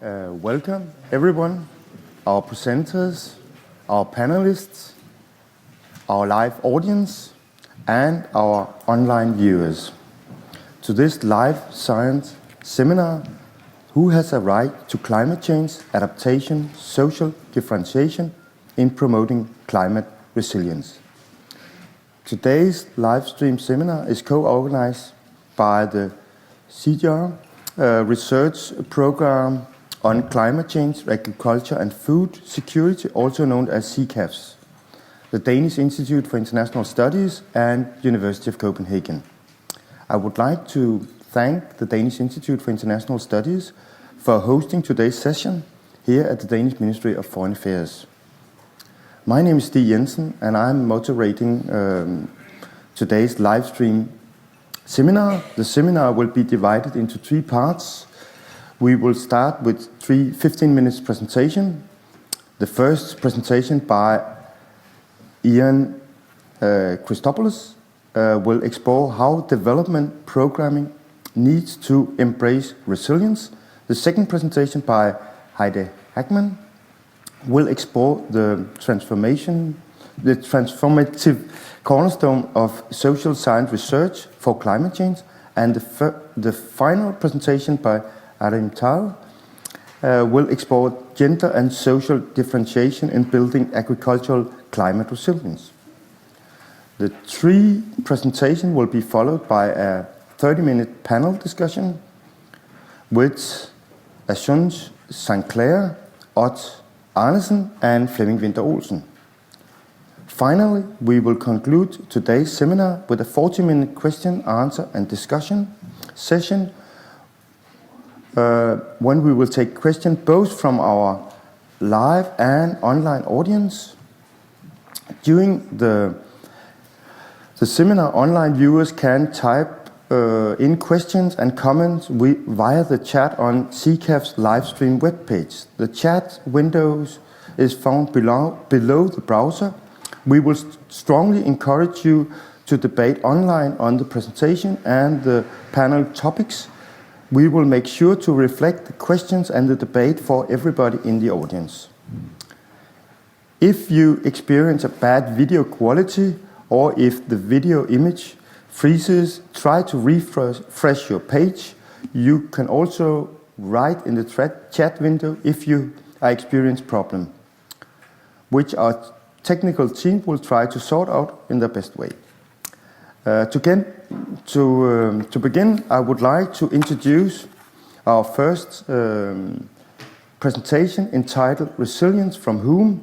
Welcome everyone, our presenters, our panelists, our live audience, and our online viewers to this live science seminar, Who has a right to climate change, adaptation, social differentiation in promoting climate resilience. Today's live stream seminar is co-organized by the Sida research program on climate change, agriculture and food security, also known as CCAFS, the Danish Institute for International Studies and University of Copenhagen. I would like to thank the Danish Institute for International Studies for hosting today's session here at the Danish Ministry of Foreign Affairs. My name is Stig Jensen and I'm moderating today's live stream seminar. The seminar will be divided into 3 parts. We will start with 3 15-minute presentation. The first presentation by Ian Christopoulos will explore how development programming needs to embrace resilience. The second presentation by Heide Hackman will explore the transformative cornerstone of social science research for climate change, and the final presentation by Adaptation will explore gender and social differentiation in building agricultural climate resilience. The 3 presentations will be followed by a 30-minute panel discussion with Assunj Sinclair, Ott Arnesen, and Flemming Winther Olsen. Finally, we will conclude today's seminar with a 40-minute question, answer, and discussion session when we will take questions both from our live and online audience. During the seminar, online viewers can type in questions and comments via the chat on CCAF's live stream webpage. The chat windows is found below the browser. We will strongly encourage you to debate online on the presentation and the panel topics. We will make sure to reflect the questions and the debate for everybody in the audience. If you experience a bad video quality or if the video image freezes, try to refresh your page. You can also write in the chat window if you experience problem, which our technical team will try to sort out in the best way. To begin, I would like to introduce our first presentation entitled Resilience from Whom?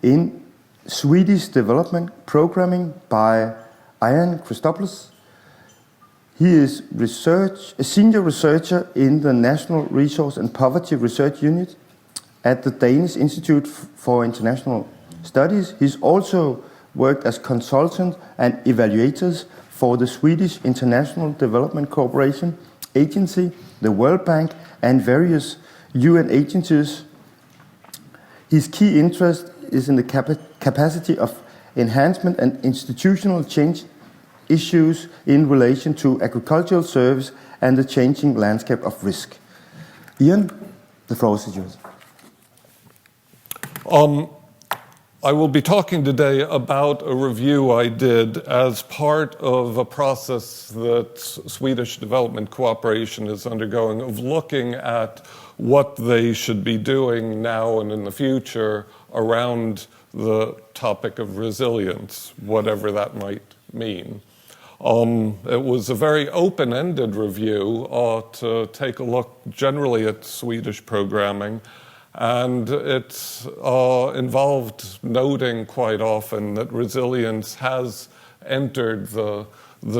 In Swedish Development Programming by Ian Christopoulos. He is a senior researcher in the National Resource and Poverty Research Unit at the Danish Institute for International Studies. He's also worked as consultant and evaluators for the Swedish International Development Cooperation Agency, the World Bank, and various UN agencies. His key interest is in the capacity of enhancement and institutional change issues in relation to agricultural service and the changing landscape of risk. Ian, the floor is yours. I will be talking today about a review I did as part of a process that Swedish Development Cooperation is undergoing of looking at what they should be doing now and in the future around the topic of resilience, whatever that might mean. It was a very open-ended review to take a look generally at Swedish programming. And it involved noting quite often that resilience has entered the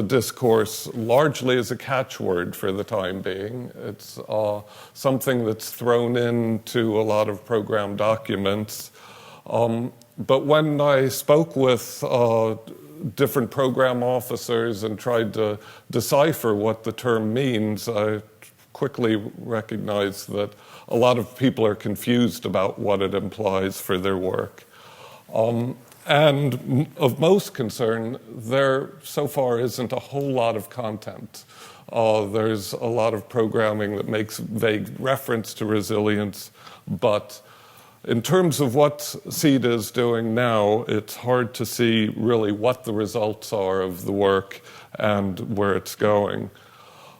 discourse largely as a catchword for the time being. It's something that's thrown into a lot of program documents. But when I spoke with different program officers and tried to decipher what the term means, I quickly recognized that a lot of people are confused about what it implies for their work. And of most concern, there so far isn't a whole lot of content. There's a lot of programming that makes vague reference to resilience, but in terms of what Sida is doing now, it's hard to see really what the results are of the work and where it's going.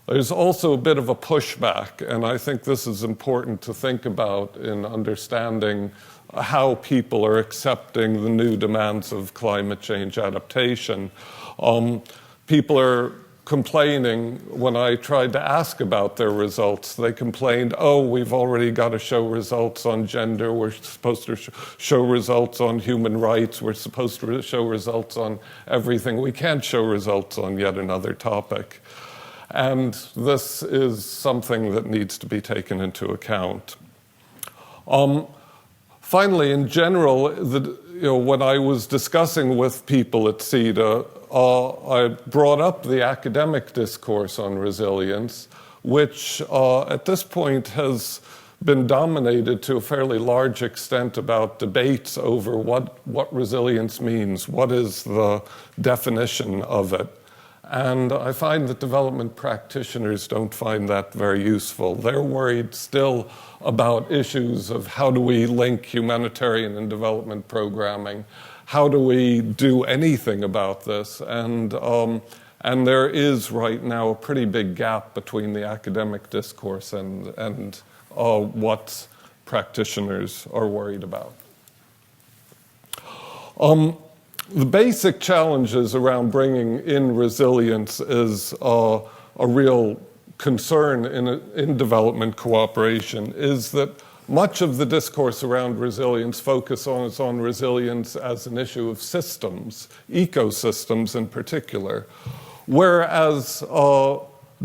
There's also a bit of a pushback, and I think this is important to think about in understanding how people are accepting the new demands of climate change adaptation. People are complaining when I tried to ask about their results. They complained, oh, we've already got to show results on gender, we're supposed to show results on human rights, we're supposed to show results on everything. We can't show results on yet another topic. And this is something that needs to be taken into account. Finally, in general, when I was discussing with people at Sida, I brought up the academic discourse on resilience, which at this point has been dominated to a fairly large extent about debates over what resilience means, what is the definition of it. And I find that development practitioners don't find that very useful. They're worried still about issues of how do we link humanitarian and development programming, how do we do anything about this? And there is right now a pretty big gap between the academic discourse and what practitioners are worried about. The basic challenges around bringing in resilience is a real concern in development cooperation is that much of the discourse around resilience focuses on resilience as an issue of systems, ecosystems in particular, whereas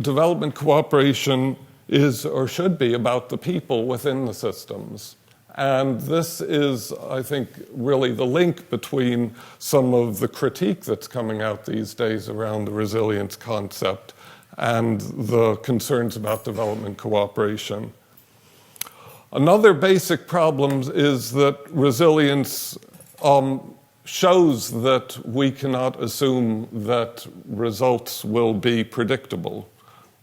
development cooperation is or should be about the people within the systems. And this is, I think, really the link between some of the critique that's coming out these days around the resilience concept and the concerns about development cooperation. Another basic problem is that resilience shows that we cannot assume that results will be predictable.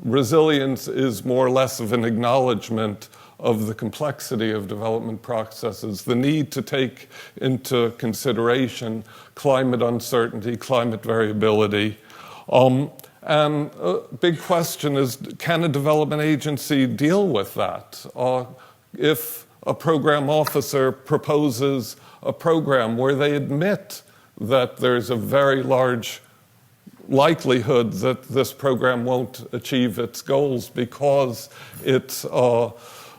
Resilience is more or less of an acknowledgement of the complexity of development processes, the need to take into consideration climate uncertainty, climate variability. And a big question is, can a development agency deal with that? If a program officer proposes a program where they admit that there's a very large likelihood that this program won't achieve its goals because it's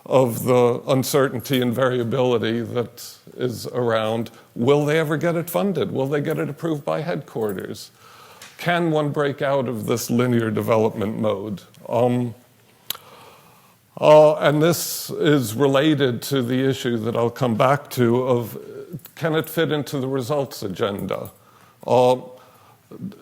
of the uncertainty and variability that is around, will they ever get it funded? Will they get it approved by headquarters? Can one break out of this linear development mode? And this is related to the issue that I'll come back to of, can it fit into the results agenda?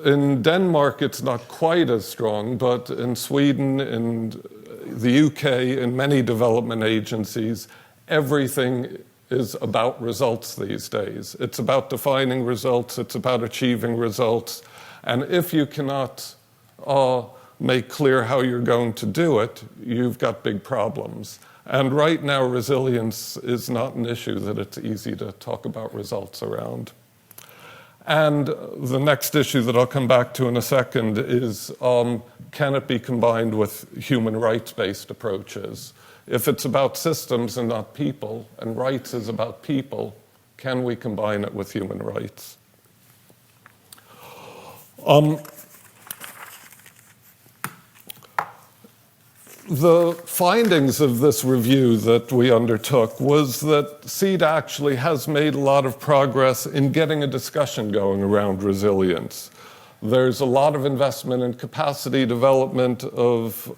In Denmark, it's not quite as strong, but in Sweden, in the UK, in many development agencies, everything is about results these days. It's about defining results, it's about achieving results, and if you cannot make clear how you're going to do it, you've got big problems. And right now, resilience is not an issue that it's easy to talk about results around. And the next issue that I'll come back to in a second is, can it be combined with human rights-based approaches? If it's about systems and not people, and rights is about people, can we combine it with human rights? The findings of this review that we undertook was that Sida actually has made a lot of progress in getting a discussion going around resilience. There's a lot of investment in capacity development of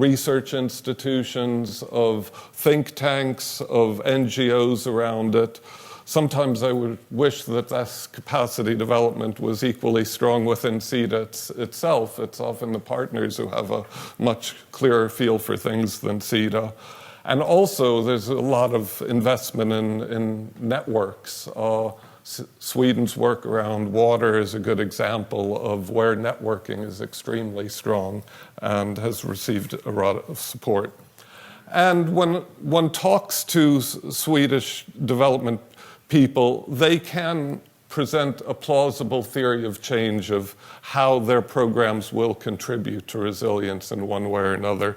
research institutions, of think tanks, of NGOs around it. Sometimes I would wish that this capacity development was equally strong within Sida itself. It's often the partners who have a much clearer feel for things than Sida. And also, there's a lot of investment in networks. Sweden's work around water is a good example of where networking is extremely strong and has received a lot of support. And when one talks to Swedish development people, they can present a plausible theory of change of how their programs will contribute to resilience in one way or another.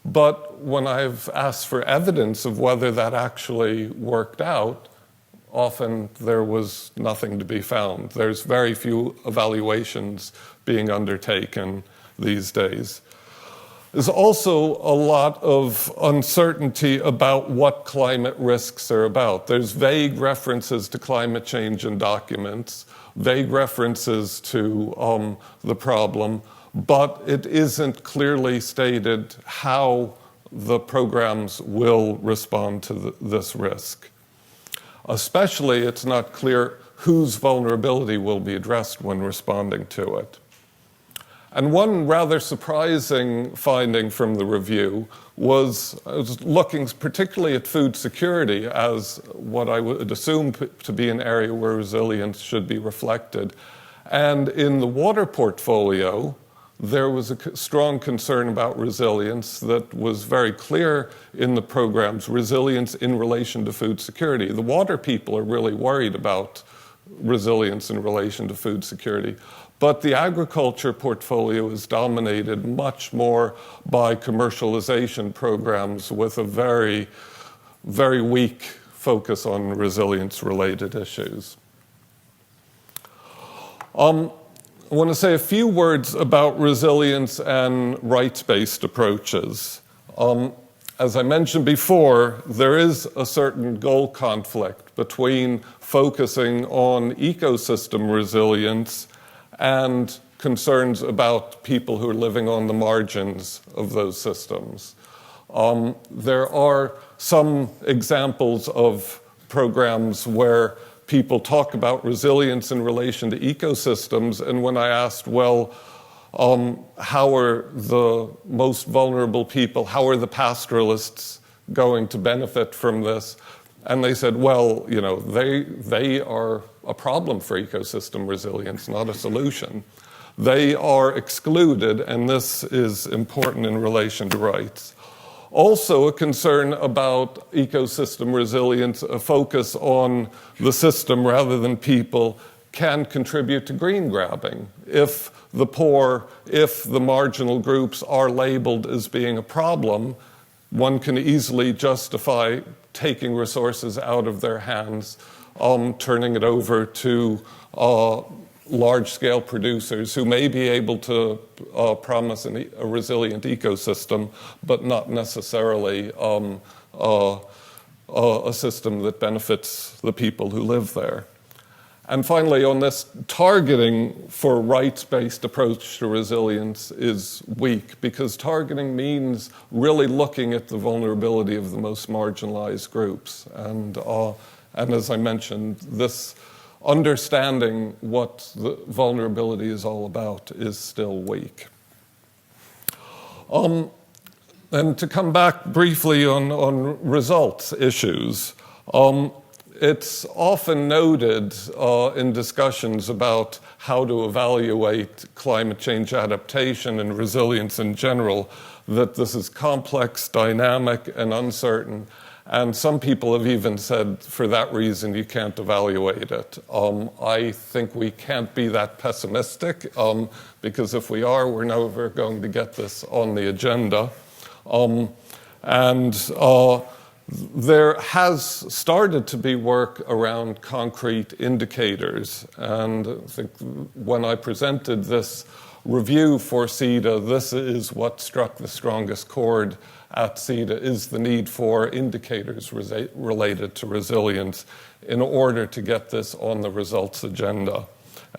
But when I've asked for evidence of whether that actually worked out, often there was nothing to be found. There's very few evaluations being undertaken these days. There's also a lot of uncertainty about what climate risks are about. There's vague references to climate change in documents, vague references to the problem, but it isn't clearly stated how the programs will respond to this risk. Especially, it's not clear whose vulnerability will be addressed when responding to it. And one rather surprising finding from the review was looking particularly at food security as what I would assume to be an area where resilience should be reflected. And in the water portfolio, there was a strong concern about resilience that was very clear in the programs, resilience in relation to food security. The water people are really worried about resilience in relation to food security. But the agriculture portfolio is dominated much more by commercialization programs with a very, very weak focus on resilience-related issues. I want to say a few words about resilience and rights-based approaches. As I mentioned before, there is a certain goal conflict between focusing on ecosystem resilience and concerns about people who are living on the margins of those systems. There are some examples of programs where people talk about resilience in relation to ecosystems, and when I asked, well, how are the most vulnerable people, how are the pastoralists going to benefit from this? And they said, well, you know, they are a problem for ecosystem resilience, not a solution. They are excluded, and this is important in relation to rights. Also, a concern about ecosystem resilience, a focus on the system rather than people, can contribute to green grabbing. If the poor, if the marginal groups are labeled as being a problem, one can easily justify taking resources out of their hands, turning it over to large-scale producers who may be able to promise a resilient ecosystem, but not necessarily a system that benefits the people who live there. And finally, on this, targeting for rights-based approach to resilience is weak, because targeting means really looking at the vulnerability of the most marginalized groups. And as I mentioned, this understanding what the vulnerability is all about is still weak. And to come back briefly on results issues, it's often noted in discussions about how to evaluate climate change adaptation and resilience in general that this is complex, dynamic, and uncertain. And some people have even said, for that reason, you can't evaluate it. I think we can't be that pessimistic, because if we are, we're never going to get this on the agenda. There has started to be work around concrete indicators. And I think when I presented this review for Sida, this is what struck the strongest chord at Sida, is the need for indicators related to resilience in order to get this on the results agenda.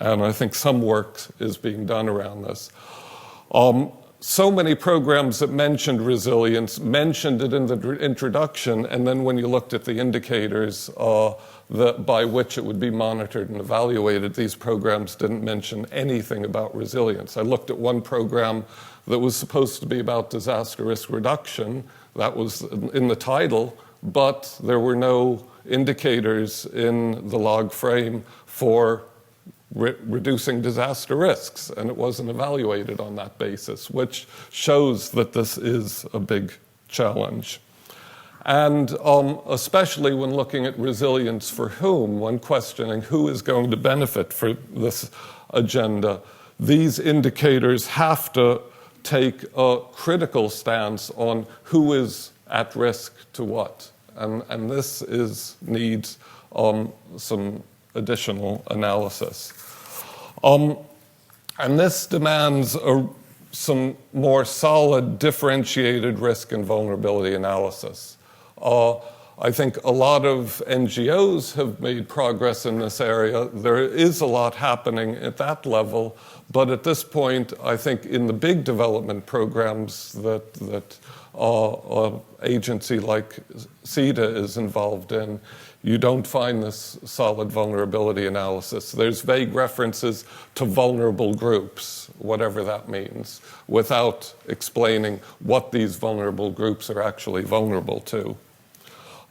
And I think some work is being done around this. So many programs that mentioned resilience mentioned it in the introduction, and then when you looked at the indicators by which it would be monitored and evaluated, these programs didn't mention anything about resilience. I looked at one program that was supposed to be about disaster risk reduction. That was in the title, but there were no indicators in the log frame for reducing disaster risks, and it wasn't evaluated on that basis, which shows that this is a big challenge. And especially when looking at resilience for whom, when questioning who is going to benefit for this agenda, these indicators have to take a critical stance on who is at risk to what. And this needs some additional analysis. And this demands some more solid, differentiated risk and vulnerability analysis. I think a lot of NGOs have made progress in this area. There is a lot happening at that level, but at this point, I think in the big development programs that an agency like Sida is involved in, you don't find this solid vulnerability analysis. There's vague references to vulnerable groups, whatever that means, without explaining what these vulnerable groups are actually vulnerable to.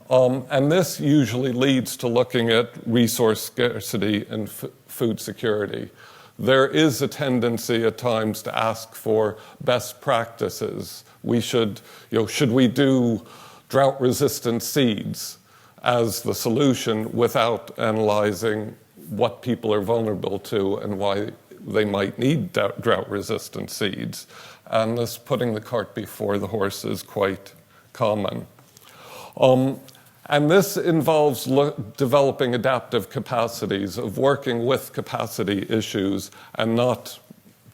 And this usually leads to looking at resource scarcity and food security. There is a tendency at times to ask for best practices. Should we do drought-resistant seeds as the solution without analyzing what people are vulnerable to and why they might need drought-resistant seeds? And this putting the cart before the horse is quite common. And this involves developing adaptive capacities of working with capacity issues and not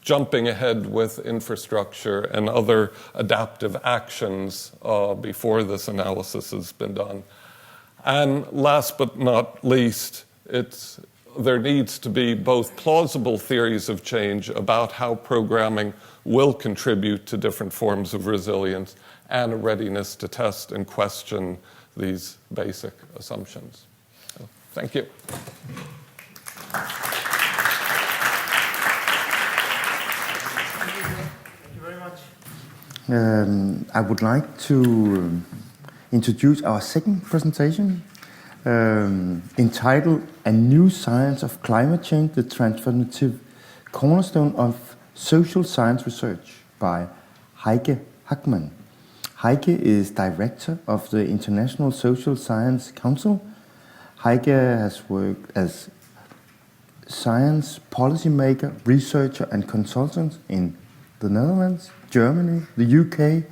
jumping ahead with infrastructure and other adaptive actions before this analysis has been done. And last but not least, there needs to be both plausible theories of change about how programming will contribute to different forms of resilience and a readiness to test and question these basic assumptions. So, thank you. Thank you very much. I would like to introduce our second presentation, entitled A New Science of Climate Change, the Transformative Cornerstone of Social Science Research by Heike Hackman. Heike is director of the International Social Science Council. Heike has worked as science policymaker, researcher and consultant in the Netherlands, Germany, the UK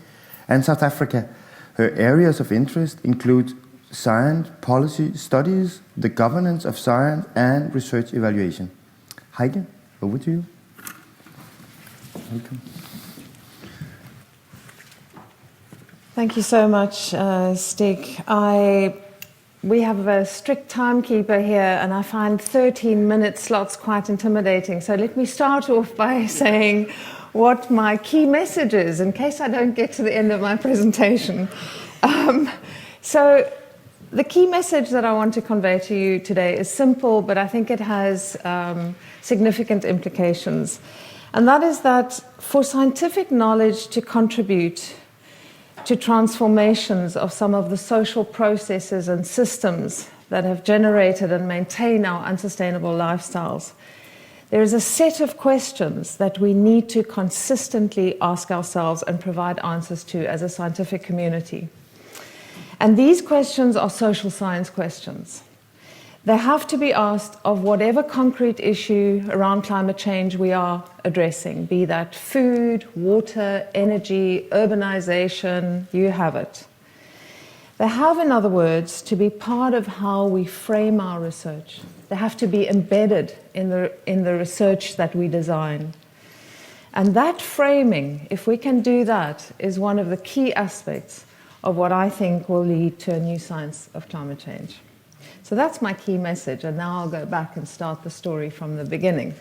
and South Africa. Her areas of interest include science policy studies, the governance of science and research evaluation. Heike, over to you. Welcome. Thank you so much, Stig. We have a strict timekeeper here, and I find 13-minute slots quite intimidating. So let me start off by saying what my key message is, in case I don't get to the end of my presentation. So the key message that I want to convey to you today is simple, but I think it has significant implications. And that is that for scientific knowledge to contribute to transformations of some of the social processes and systems that have generated and maintained our unsustainable lifestyles, there is a set of questions that we need to consistently ask ourselves and provide answers to as a scientific community. And these questions are social science questions. They have to be asked of whatever concrete issue around climate change we are addressing, be that food, water, energy, urbanization, you have it. They have, in other words, to be part of how we frame our research. They have to be embedded in the research that we design. And that framing, if we can do that, is one of the key aspects of what I think will lead to a new science of climate change. So that's my key message, and now I'll go back and start the story from the beginning.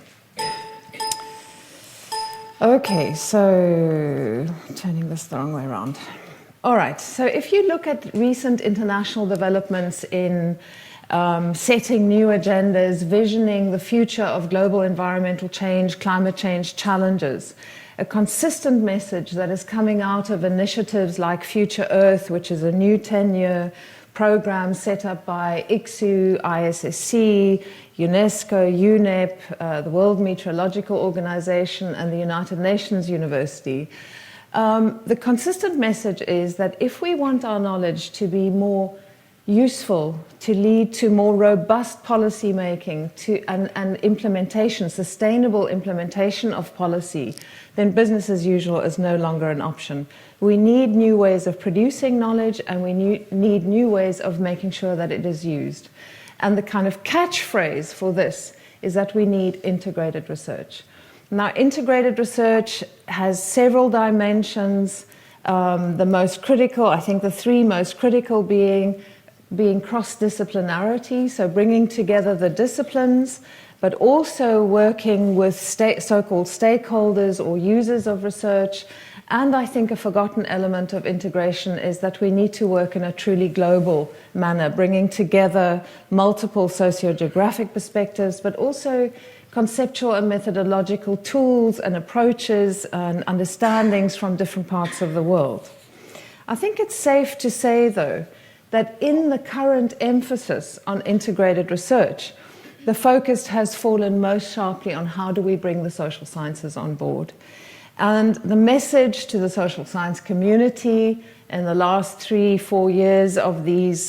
Okay, so turning this the wrong way around. All right, so if you look at recent international developments in setting new agendas, visioning the future of global environmental change, climate change challenges, a consistent message that is coming out of initiatives like Future Earth, which is a new 10-year programs set up by ICSU, ISSC, UNESCO, UNEP, the World Meteorological Organization, and the United Nations University. The consistent message is that if we want our knowledge to be more useful, to lead to more robust policy making and implementation, sustainable implementation of policy, then business as usual is no longer an option. We need new ways of producing knowledge, and we need new ways of making sure that it is used. And the kind of catchphrase for this is that we need integrated research. Now, integrated research has several dimensions. The most critical, I think the three most critical being cross-disciplinarity, so bringing together the disciplines, but also working with so-called stakeholders or users of research. And I think a forgotten element of integration is that we need to work in a truly global manner, bringing together multiple socio-geographic perspectives, but also conceptual and methodological tools and approaches and understandings from different parts of the world. I think it's safe to say, though, that in the current emphasis on integrated research, the focus has fallen most sharply on how do we bring the social sciences on board. And the message to the social science community in the last 3-4 years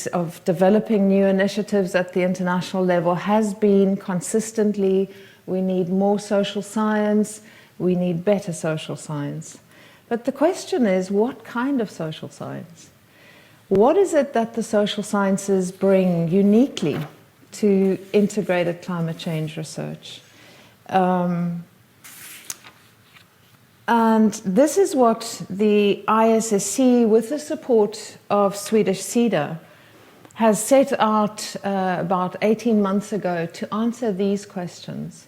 of developing new initiatives at the international level has been consistently, we need more social science, we need better social science. But the question is, what kind of social science? What is it that the social sciences bring uniquely to integrated climate change research? And this is what the ISSC, with the support of Swedish Sida, has set out about 18 months ago to answer these questions.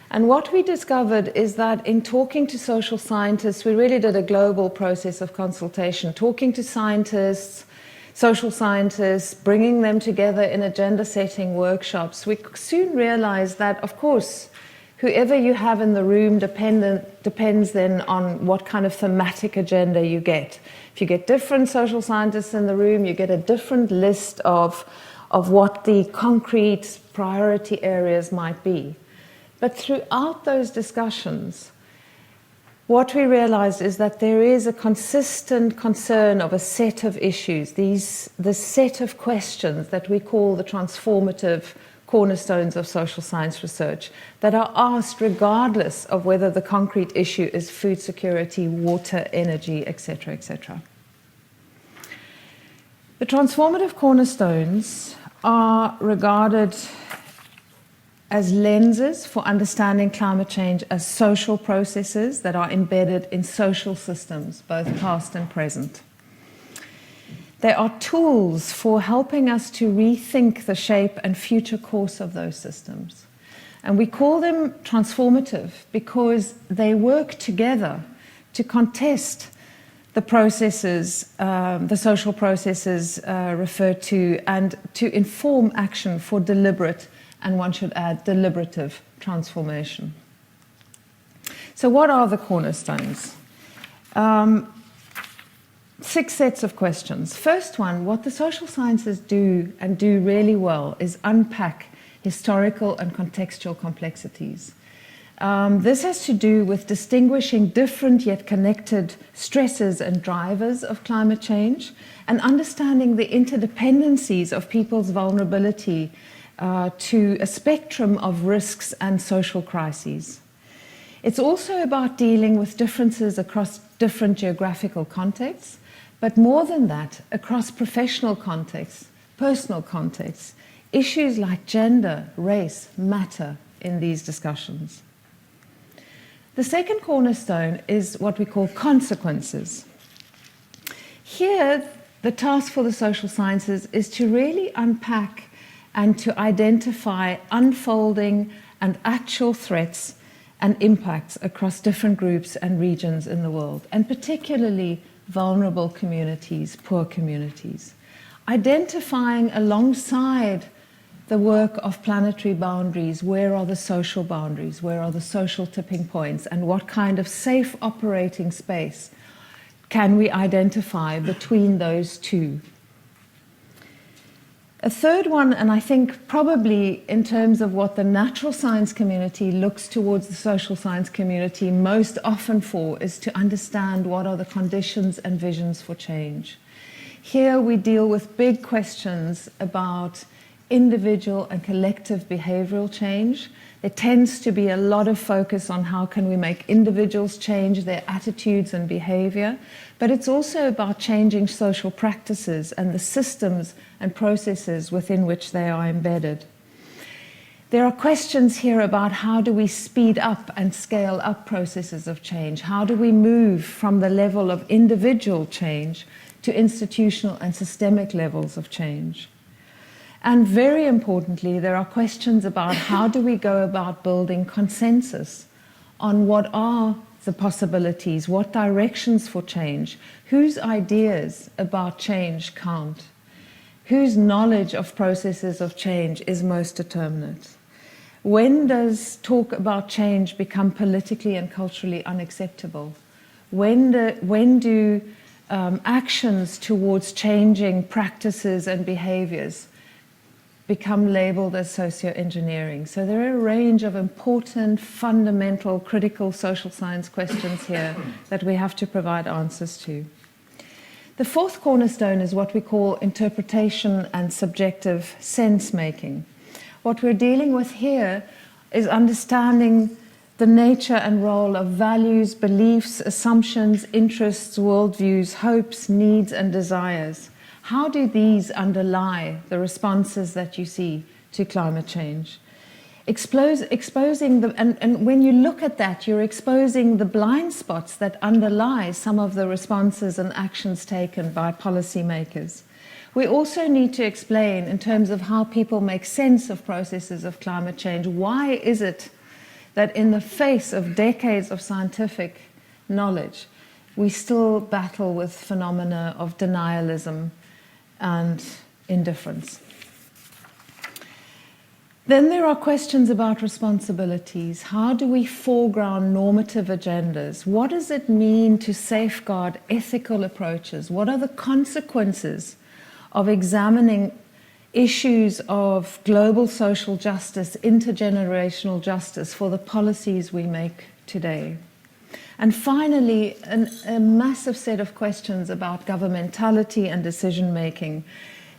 And what we discovered is that in talking to social scientists, we really did a global process of consultation, talking to scientists, social scientists, bringing them together in agenda-setting workshops. We soon realized that, of course, whoever you have in the room depends then on what kind of thematic agenda you get. If you get different social scientists in the room, you get a different list of what the concrete priority areas might be. But throughout those discussions, what we realized is that there is a consistent concern of a set of issues, the set of questions that we call the transformative cornerstones of social science research, that are asked regardless of whether the concrete issue is food security, water, energy, etc., etc. The transformative cornerstones are regarded as lenses for understanding climate change as social processes that are embedded in social systems, both past and present. They are tools for helping us to rethink the shape and future course of those systems. And we call them transformative because they work together to contest the processes, the social processes referred to, and to inform action for deliberate, and one should add, deliberative transformation. So what are the cornerstones? 6 sets of questions. First one, what the social sciences do and do really well is unpack historical and contextual complexities. This has to do with distinguishing different yet connected stresses and drivers of climate change and understanding the interdependencies of people's vulnerability to a spectrum of risks and social crises. It's also about dealing with differences across different geographical contexts, but more than that, across professional contexts, personal contexts, issues like gender, race matter in these discussions. The second cornerstone is what we call consequences. Here, the task for the social sciences is to really unpack and to identify unfolding and actual threats and impacts across different groups and regions in the world, and particularly vulnerable communities, poor communities. Identifying alongside the work of planetary boundaries, where are the social boundaries, where are the social tipping points, and what kind of safe operating space can we identify between those two? A third one, and I think probably in terms of what the natural science community looks towards the social science community most often for, is to understand what are the conditions and visions for change. Here we deal with big questions about individual and collective behavioral change. There tends to be a lot of focus on how can we make individuals change their attitudes and behavior, but it's also about changing social practices and the systems and processes within which they are embedded. There are questions here about how do we speed up and scale up processes of change? How do we move from the level of individual change to institutional and systemic levels of change? And very importantly, there are questions about how do we go about building consensus on what are the possibilities, what directions for change, whose ideas about change count, whose knowledge of processes of change is most determinate. When does talk about change become politically and culturally unacceptable? When do actions towards changing practices and behaviors become labeled as socio-engineering? So there are a range of important, fundamental, critical social science questions here that we have to provide answers to. The fourth cornerstone is what we call interpretation and subjective sense-making. What we're dealing with here is understanding the nature and role of values, beliefs, assumptions, interests, worldviews, hopes, needs, and desires. How do these underlie the responses that you see to climate change? Exposing them, and when you look at that, you're exposing the blind spots that underlie some of the responses and actions taken by policymakers. We also need to explain, in terms of how people make sense of processes of climate change, why is it that in the face of decades of scientific knowledge, we still battle with phenomena of denialism and indifference. Then there are questions about responsibilities. How do we foreground normative agendas? What does it mean to safeguard ethical approaches? What are the consequences of examining issues of global social justice, intergenerational justice for the policies we make today? And finally, a massive set of questions about governmentality and decision-making.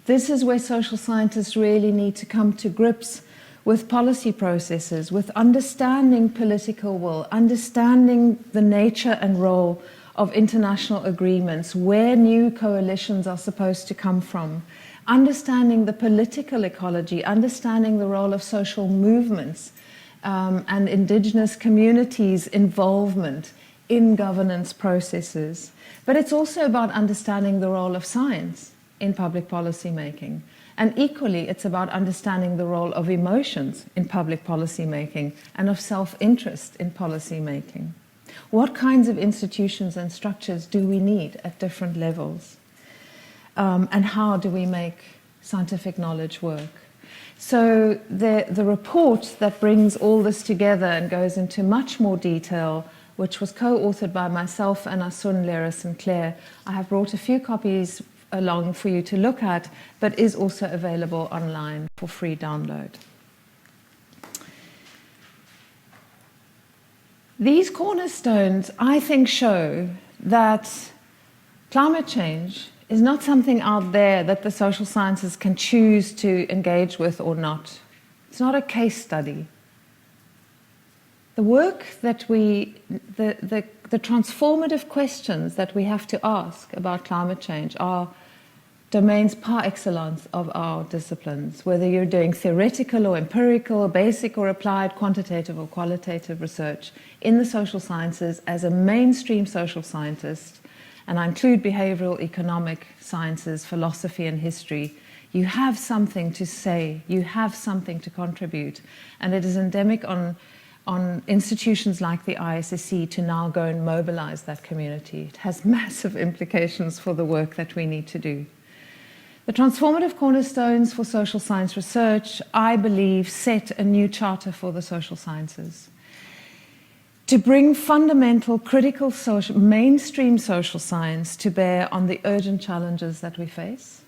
This is where social scientists really need to come to grips with policy processes, with understanding political will, understanding the nature and role of international agreements, where new coalitions are supposed to come from, understanding the political ecology, understanding the role of social movements and indigenous communities' involvement in governance processes. But it's also about understanding the role of science in public policy making. And equally, it's about understanding the role of emotions in public policy making and of self-interest in policy making. What kinds of institutions and structures do we need at different levels? And how do we make scientific knowledge work? So the report that brings all this together and goes into much more detail, which was co-authored by myself and Asun, Leris and Claire. I have brought a few copies along for you to look at, but is also available online for free download. These cornerstones, I think, show that climate change is not something out there that the social sciences can choose to engage with or not. It's not a case study. The work that the transformative questions that we have to ask about climate change are domains par excellence of our disciplines, whether you're doing theoretical or empirical, basic or applied, quantitative or qualitative research in the social sciences. As a mainstream social scientist, and I include behavioral economic sciences, philosophy and history, you have something to say, you have something to contribute, and it is endemic on institutions like the ISSC to now go and mobilize that community. It has massive implications for the work that we need to do. The transformative cornerstones for social science research, I believe, set a new charter for the social sciences. To bring fundamental, critical, mainstream social science to bear on the urgent challenges that we face,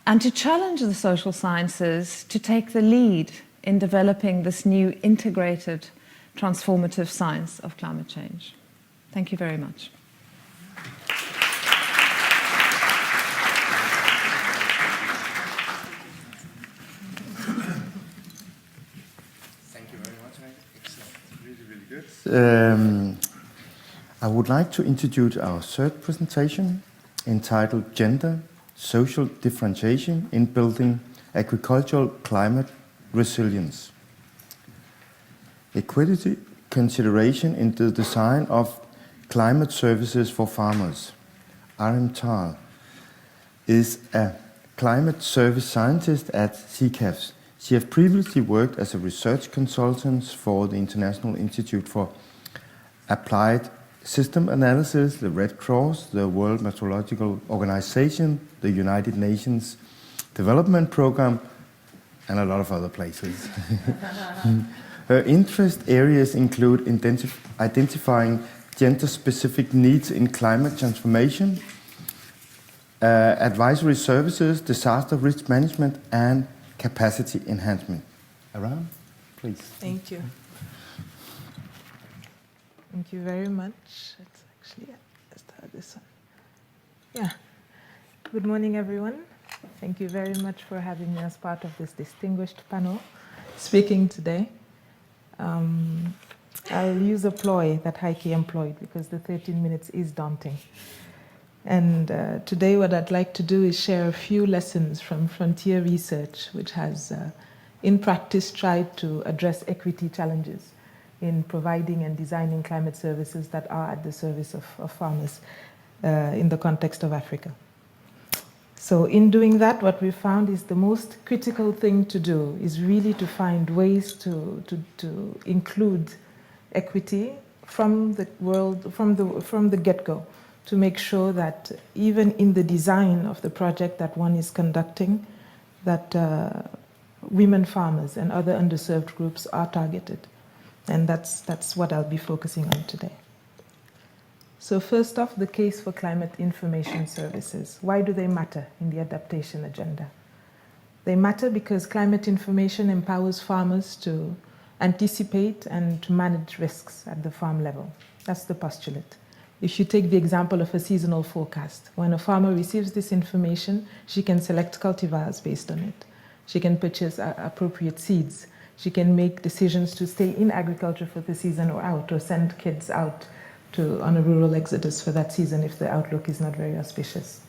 and to challenge the social sciences to take the lead in developing this new integrated transformative science of climate change. Thank you very much. Thank you very much. Excellent. Really, really good. I would like to introduce our third presentation entitled Gender, Social Differentiation in Building Agricultural Climate Resilience. Equity consideration in the design of climate services for farmers. Arim Tal is a climate service scientist at CCAFS. She has previously worked as a research consultant for the International Institute for Applied System Analysis, the Red Cross, the World Meteorological Organization, the United Nations Development Program, and a lot of other places. Her interest areas include identifying gender-specific needs in climate transformation, advisory services, disaster risk management, and capacity enhancement. Aram, please. Thank you. Thank you very much. It's actually, let's start this one. Yeah. Good morning, everyone. Thank you very much for having me as part of this distinguished panel speaking today. I'll use a ploy that Heike employed because the 13 minutes is daunting. And today what I'd like to do is share a few lessons from frontier research, which has, in practice, tried to address equity challenges in providing and designing climate services that are at the service of farmers in the context of Africa. So in doing that, what we found is the most critical thing to do is really to find ways to include equity from the get-go, to make sure that even in the design of the project that one is conducting, that women farmers and other underserved groups are targeted. And that's what I'll be focusing on today. So first off, the case for climate information services. Why do they matter in the adaptation agenda? They matter because climate information empowers farmers to anticipate and to manage risks at the farm level. That's the postulate. If you take the example of a seasonal forecast, when a farmer receives this information, she can select cultivars based on it. She can purchase appropriate seeds. She can make decisions to stay in agriculture for the season or out, or send kids out on a rural exodus for that season if the outlook is not very auspicious.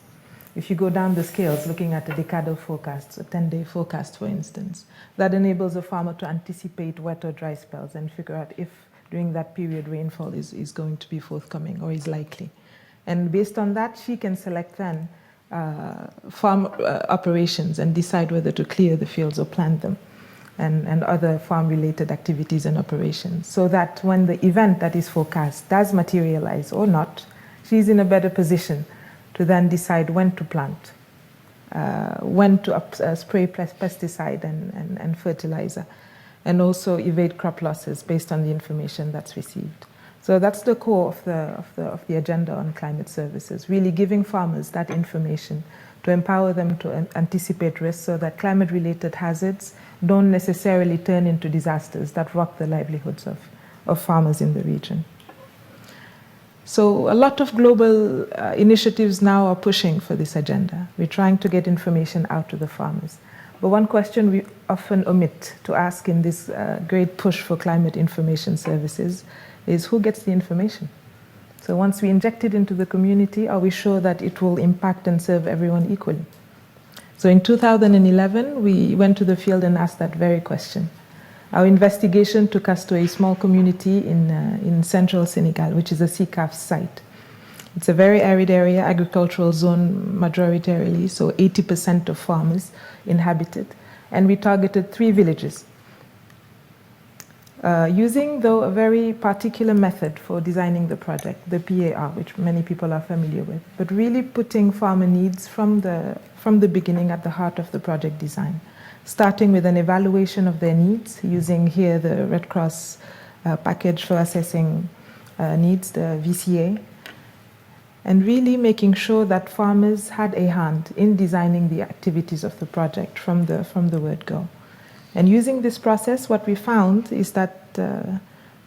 If you go down the scales, looking at a decadal forecast, a 10-day forecast, for instance, that enables a farmer to anticipate wet or dry spells and figure out if during that period rainfall is going to be forthcoming or is likely. And based on that, she can select then farm operations and decide whether to clear the fields or plant them, and other farm-related activities and operations, so that when the event that is forecast does materialize or not, she's in a better position to then decide when to plant, when to spray pesticide and fertilizer, and also evade crop losses based on the information that's received. So that's the core of the agenda on climate services, really giving farmers that information to empower them to anticipate risks so that climate-related hazards don't necessarily turn into disasters that rock the livelihoods of farmers in the region. So a lot of global initiatives now are pushing for this agenda. We're trying to get information out to the farmers. But one question we often omit to ask in this great push for climate information services is who gets the information? So once we inject it into the community, are we sure that it will impact and serve everyone equally? So in 2011, we went to the field and asked that very question. Our investigation took us to a small community in central Senegal, which is a CCAF site. It's a very arid area, agricultural zone majoritarily, so 80% of farmers inhabited. And we targeted 3 villages. Using, though, a very particular method for designing the project, the PAR, which many people are familiar with, but really putting farmer needs from the beginning at the heart of the project design, starting with an evaluation of their needs, using here the Red Cross package for assessing needs, the VCA, and really making sure that farmers had a hand in designing the activities of the project from the word go. And using this process, what we found is that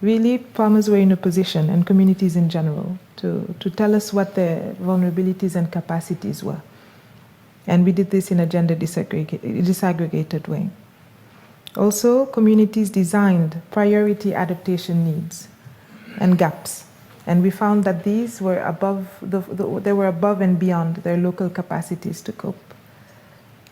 really farmers were in a position, and communities in general, to tell us what their vulnerabilities and capacities were. And we did this in a gender disaggregated way. Also, communities designed priority adaptation needs and gaps. And we found that these were they were above and beyond their local capacities to cope.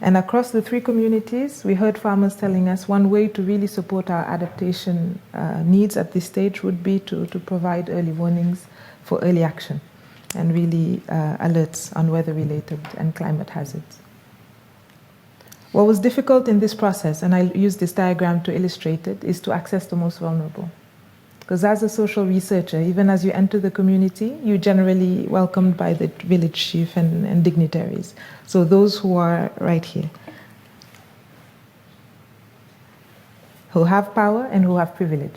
And across the three communities, we heard farmers telling us one way to really support our adaptation needs at this stage would be to provide early warnings for early action and really alerts on weather-related and climate hazards. What was difficult in this process, and I use this diagram to illustrate it, is to access the most vulnerable. Because as a social researcher, even as you enter the community, you're generally welcomed by the village chief and dignitaries. So those who are right here, who have power and who have privilege.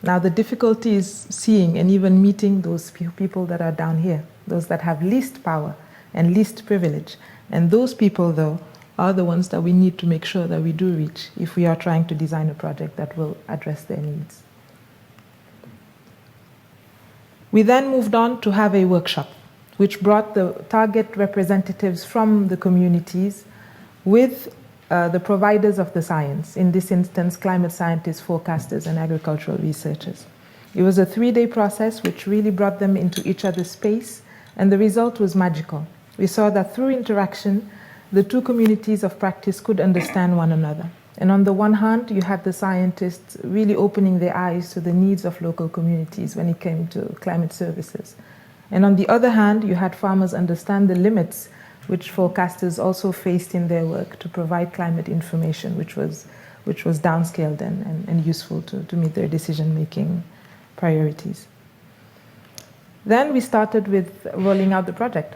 Now the difficulty is seeing and even meeting those people that are down here, those that have least power and least privilege. And those people, though, are the ones that we need to make sure that we do reach if we are trying to design a project that will address their needs. We then moved on to have a workshop, which brought the target representatives from the communities with the providers of the science, in this instance, climate scientists, forecasters, and agricultural researchers. It was a 3-day process which really brought them into each other's space, and the result was magical. We saw that through interaction, the two communities of practice could understand one another. And on the one hand, you had the scientists really opening their eyes to the needs of local communities when it came to climate services. And on the other hand, you had farmers understand the limits which forecasters also faced in their work to provide climate information, which was downscaled and useful to meet their decision-making priorities. Then we started with rolling out the project.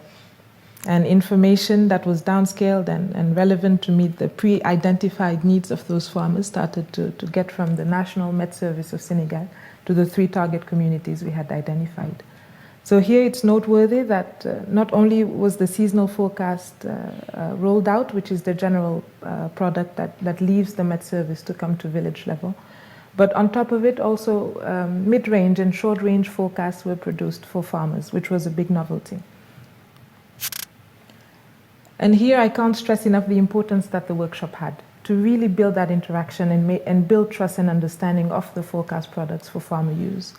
And information that was downscaled and relevant to meet the pre-identified needs of those farmers started to get from the National Met Service of Senegal to the 3 target communities we had identified. So here it's noteworthy that not only was the seasonal forecast rolled out, which is the general product that leaves the Met Service to come to village level, but on top of it also mid-range and short-range forecasts were produced for farmers, which was a big novelty. And here I can't stress enough the importance that the workshop had to really build that interaction and build trust and understanding of the forecast products for farmer use.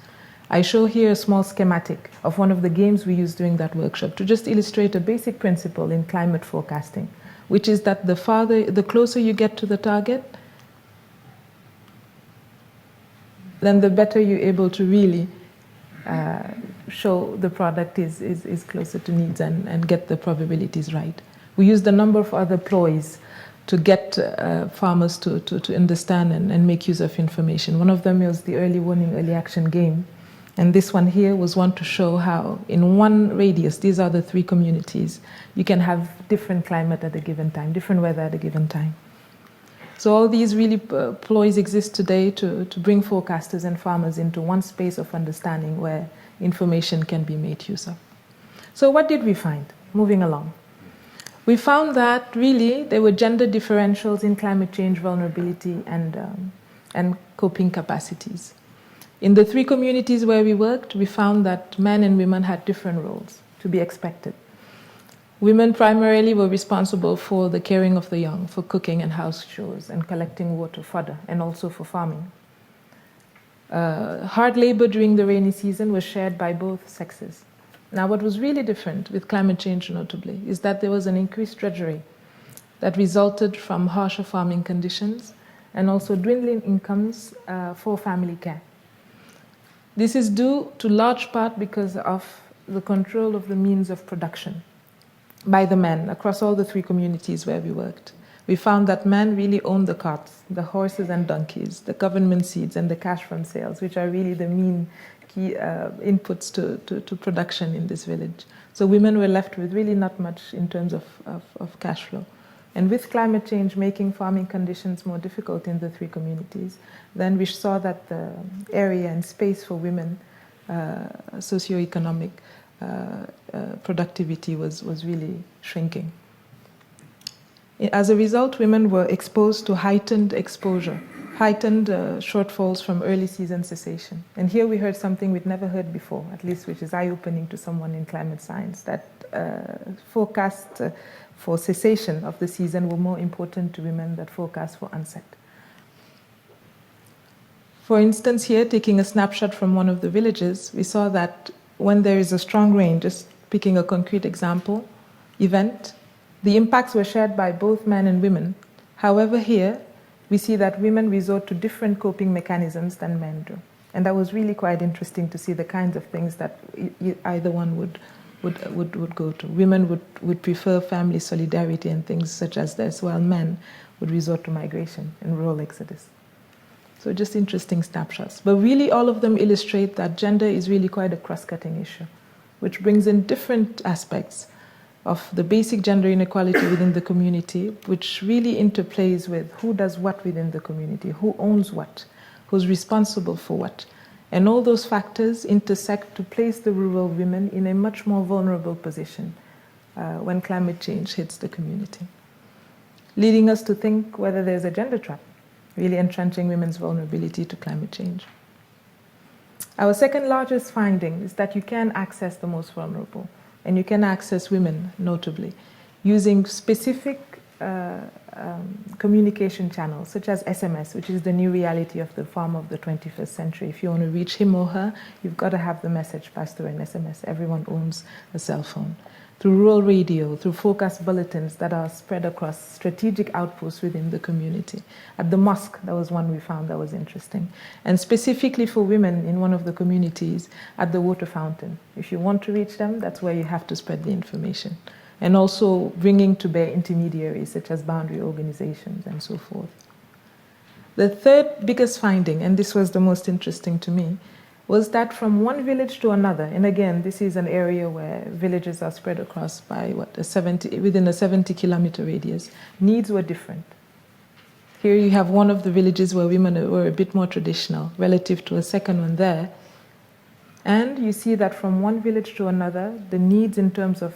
I show here a small schematic of one of the games we used during that workshop to just illustrate a basic principle in climate forecasting, which is that the closer you get to the target, then the better you're able to really show the product is closer to needs and get the probabilities right. We used a number of other ploys to get farmers to understand and make use of information. One of them was the early warning, early action game. And this one here was one to show how in one radius, these are the 3 communities, you can have different climate at a given time, different weather at a given time. So all these really ploys exist today to bring forecasters and farmers into one space of understanding where information can be made use of. So what did we find? Moving along. We found that really there were gender differentials in climate change vulnerability and coping capacities. In the 3 communities where we worked, we found that men and women had different roles to be expected. Women primarily were responsible for the caring of the young, for cooking and house chores and collecting water, fodder, and also for farming. Hard labor during the rainy season was shared by both sexes. Now, what was really different with climate change, notably, is that there was an increased drudgery that resulted from harsher farming conditions and also dwindling incomes for family care. This is due to large part because of the control of the means of production by the men across all the 3 communities where we worked. We found that men really owned the carts, the horses and donkeys, the government seeds, and the cash from sales, which are really the main key inputs to production in this village. So women were left with really not much in terms of cash flow. And with climate change making farming conditions more difficult in the 3 communities, then we saw that the area and space for women, socioeconomic, productivity was really shrinking. As a result, women were exposed to heightened exposure, heightened shortfalls from early season cessation. And here we heard something we'd never heard before, at least which is eye-opening to someone in climate science, that forecasts for cessation of the season were more important to women than forecasts for onset. For instance, here, taking a snapshot from one of the villages, we saw that when there is a strong rain, just picking a concrete example, event, the impacts were shared by both men and women. However, here, we see that women resort to different coping mechanisms than men do. And that was really quite interesting to see the kinds of things that either one would go to. Women would prefer family solidarity and things such as this, while men would resort to migration and rural exodus. So just interesting snapshots. But really all of them illustrate that gender is really quite a cross-cutting issue, which brings in different aspects of the basic gender inequality within the community, which really interplays with who does what within the community, who owns what, who's responsible for what. And all those factors intersect to place the rural women in a much more vulnerable position when climate change hits the community, leading us to think whether there's a gender trap, really entrenching women's vulnerability to climate change. Our second largest finding is that you can access the most vulnerable, and you can access women, notably, using specific communication channels, such as SMS, which is the new reality of the farmer of the 21st century. If you want to reach him or her, you've got to have the message passed through an SMS. Everyone owns a cell phone. Through rural radio, through forecast bulletins that are spread across strategic outposts within the community. At the mosque, that was one we found that was interesting. And specifically for women in one of the communities, at the water fountain. If you want to reach them, that's where you have to spread the information. And also bringing to bear intermediaries, such as boundary organizations and so forth. The third biggest finding, and this was the most interesting to me, was that from one village to another, and again, this is an area where villages are spread across by within a 70-kilometer radius, needs were different. Here you have one of the villages where women were a bit more traditional relative to a second one there. And you see that from one village to another, the needs in terms of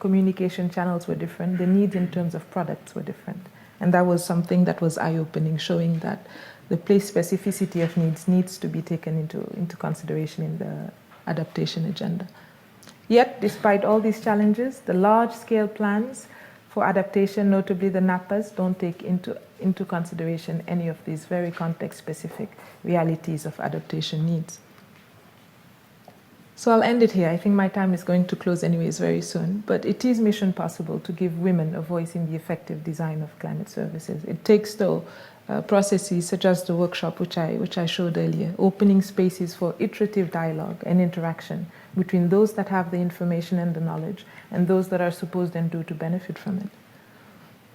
communication channels were different, the needs in terms of products were different. And that was something that was eye-opening, showing that the place specificity of needs to be taken into consideration in the adaptation agenda. Yet, despite all these challenges, the large-scale plans for adaptation, notably the NAPAS, don't take into consideration any of these very context-specific realities of adaptation needs. So I'll end it here. I think my time is going to close anyways very soon, but it is mission possible to give women a voice in the effective design of climate services. It takes, though, processes such as the workshop which I showed earlier, opening spaces for iterative dialogue and interaction between those that have the information and the knowledge and those that are supposed and do to benefit from it.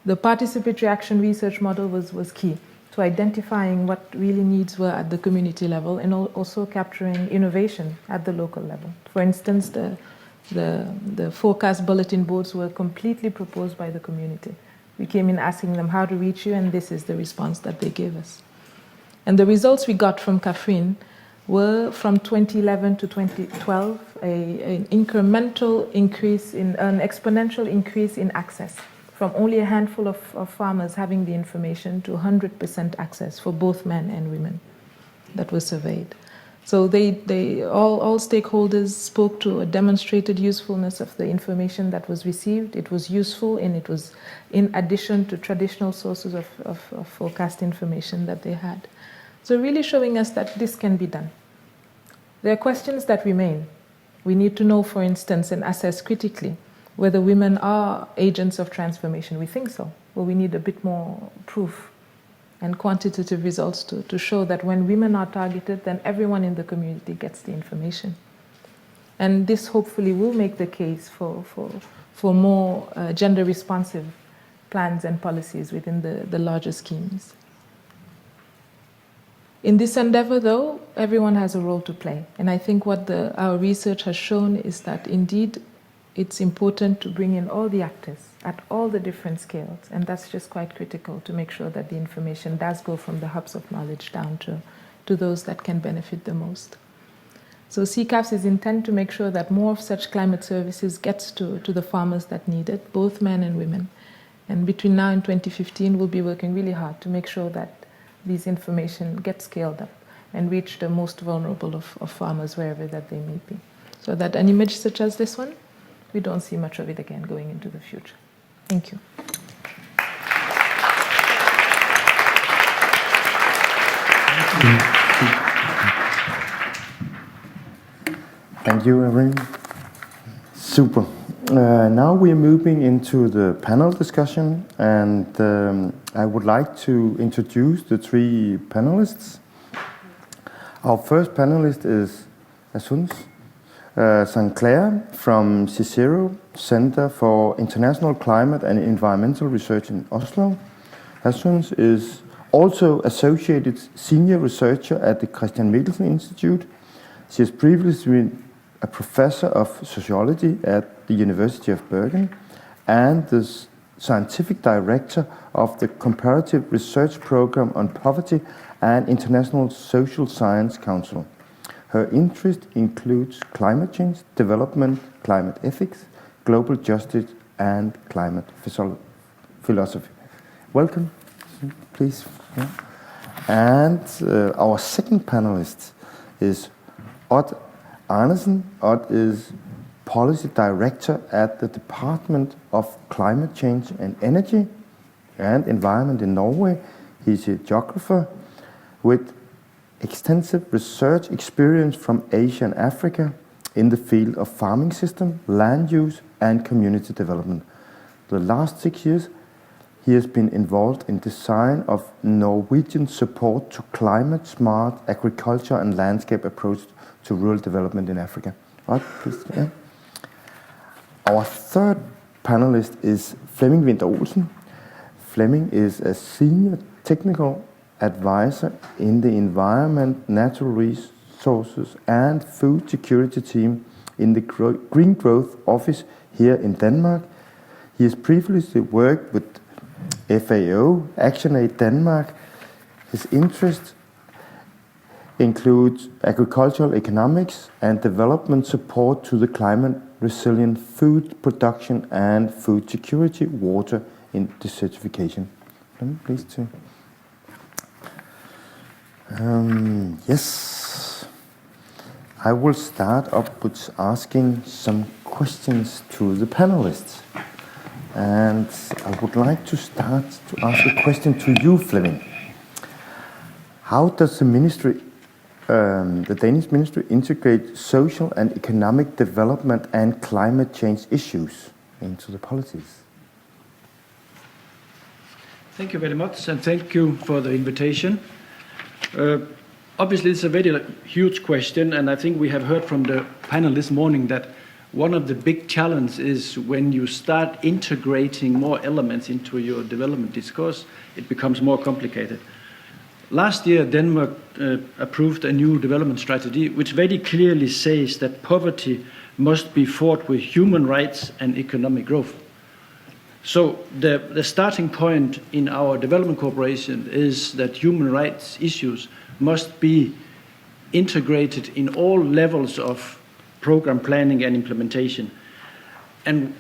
The participatory action research model was key to identifying what really needs were at the community level and also capturing innovation at the local level. For instance, the forecast bulletin boards were completely proposed by the community. We came in asking them how to reach you, and this is the response that they gave us. And the results we got from Kafrin were from 2011 to 2012, an incremental increase an exponential increase in access, from only a handful of farmers having the information to 100% access for both men and women that were surveyed. So all stakeholders spoke to a demonstrated usefulness of the information that was received. It was useful, and it was in addition to traditional sources of forecast information that they had. So really showing us that this can be done. There are questions that remain. We need to know, for instance, and assess critically whether women are agents of transformation. We think so, but we need a bit more proof and quantitative results to show that when women are targeted, then everyone in the community gets the information. And this hopefully will make the case for more gender-responsive plans and policies within the larger schemes. In this endeavor, though, everyone has a role to play. And I think what our research has shown is that indeed it's important to bring in all the actors at all the different scales, and that's just quite critical to make sure that the information does go from the hubs of knowledge down to those that can benefit the most. So CCAFS is intent to make sure that more of such climate services gets to the farmers that need it, both men and women. And between now and 2015, we'll be working really hard to make sure that these information gets scaled up and reach the most vulnerable of farmers wherever that they may be. So that an image such as this one, we don't see much of it again going into the future. Thank you. Thank you, Irene. Super. Now we're moving into the panel discussion, and I would like to introduce the three panelists. Our first panelist is Assunz Sinclair from CICERO, Center for International Climate and Environmental Research in Oslo. Assunz is also Associated Senior Researcher at the Christian Michelsen Institute. She has previously been a professor of sociology at the University of Bergen and the scientific director of the Comparative Research Program on Poverty and International Social Science Council. Her interest includes climate change, development, climate ethics, global justice, and climate philosophy. Welcome, please. Yeah. And our second panelist is Odd Arnesen. Odd is Policy Director at the Department of Climate Change and Energy and Environment in Norway. He's a geographer with extensive research experience from Asia and Africa in the field of farming system, land use, and community development. The last 6 years, he has been involved in design of Norwegian support to climate-smart agriculture and landscape approach to rural development in Africa. Right, please. Yeah. Our third panelist is Flemming Winther Olsen. Flemming is a senior technical advisor in the Environment, Natural Resources and Food Security team in the Green Growth Office here in Denmark. He has previously worked with FAO, ActionAid Denmark. His interests include agricultural economics and development support to the climate-resilient food production and food security, water in desertification. Please, too. Yes, I will start up with asking some questions to the panelists. And I would like to start to ask a question to you, Flemming. How does the ministry, the Danish ministry, integrate social and economic development and climate change issues into the policies? Thank you very much, and thank you for the invitation. Obviously, it's a very huge question, and I think we have heard from the panel this morning that one of the big challenges is when you start integrating more elements into your development discourse, it becomes more complicated. Last year, Denmark approved a new development strategy which very clearly says that poverty must be fought with human rights and economic growth. So the starting point in our development cooperation is that human rights issues must be integrated in all levels of program planning and implementation. And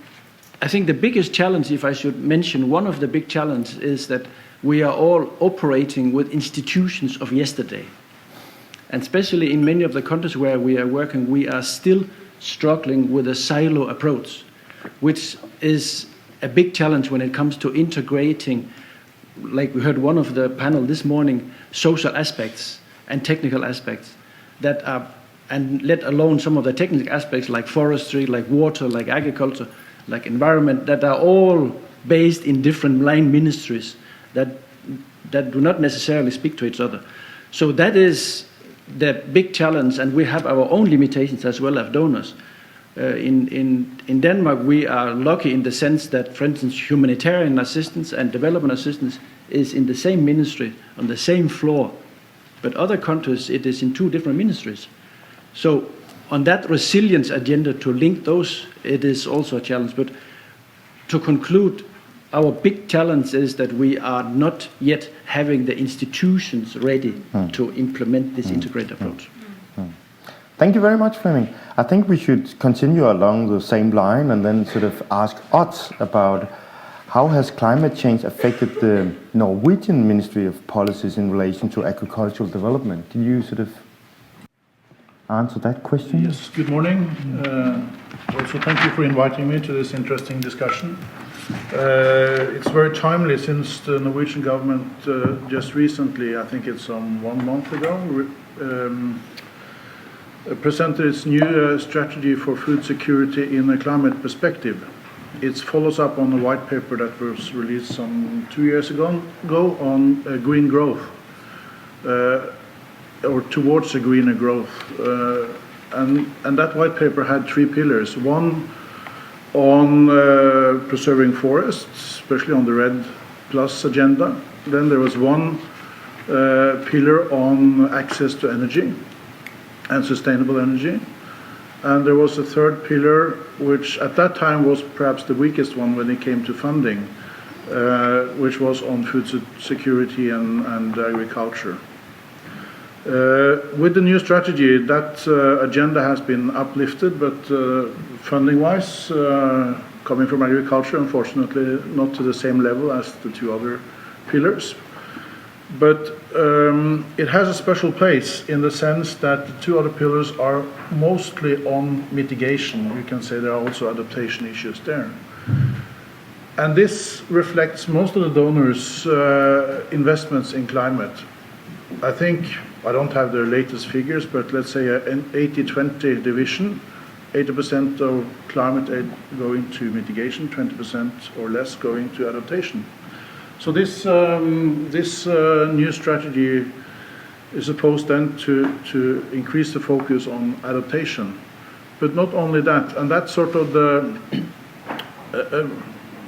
I think the biggest challenge, if I should mention one of the big challenges, is that we are all operating with institutions of yesterday. And especially in many of the countries where we are working, we are still struggling with a silo approach, which is a big challenge when it comes to integrating, like we heard one of the panel this morning, social aspects and technical aspects that are, and let alone some of the technical aspects like forestry, like water, like agriculture, like environment, that are all based in different line ministries that do not necessarily speak to each other. So that is the big challenge, and we have our own limitations as well as donors. In Denmark, we are lucky in the sense that, for instance, humanitarian assistance and development assistance is in the same ministry, on the same floor. But other countries, it is in two different ministries. So on that resilience agenda to link those, it is also a challenge. But to conclude, our big challenge is that we are not yet having the institutions ready to implement this integrated approach. Thank you very much, Flemming. I think we should continue along the same line and then sort of ask Odd about how has climate change affected the Norwegian Ministry of Policies in relation to agricultural development? Can you sort of answer that question? Yes, good morning. Also, thank you for inviting me to this interesting discussion. It's very timely since the Norwegian government just recently, I think it's 1 month ago, presented its new strategy for food security in a climate perspective. It follows up on a white paper that was released some 2 years ago on green growth, or towards a greener growth. And that white paper had 3 pillars. One on preserving forests, especially on the REDD+ agenda. Then there was one pillar on access to energy and sustainable energy. And there was a third pillar, which at that time was perhaps the weakest one when it came to funding, which was on food security and agriculture. With the new strategy, that agenda has been uplifted, but funding-wise, coming from agriculture, unfortunately, not to the same level as the 2 other pillars. But it has a special place in the sense that the 2 other pillars are mostly on mitigation. You can say there are also adaptation issues there. And this reflects most of the donors' investments in climate. I think, I don't have the latest figures, but let's say an 80-20 division, 80% of climate aid going to mitigation, 20% or less going to adaptation. So this new strategy is supposed then to increase the focus on adaptation. But not only that, and that's sort of the,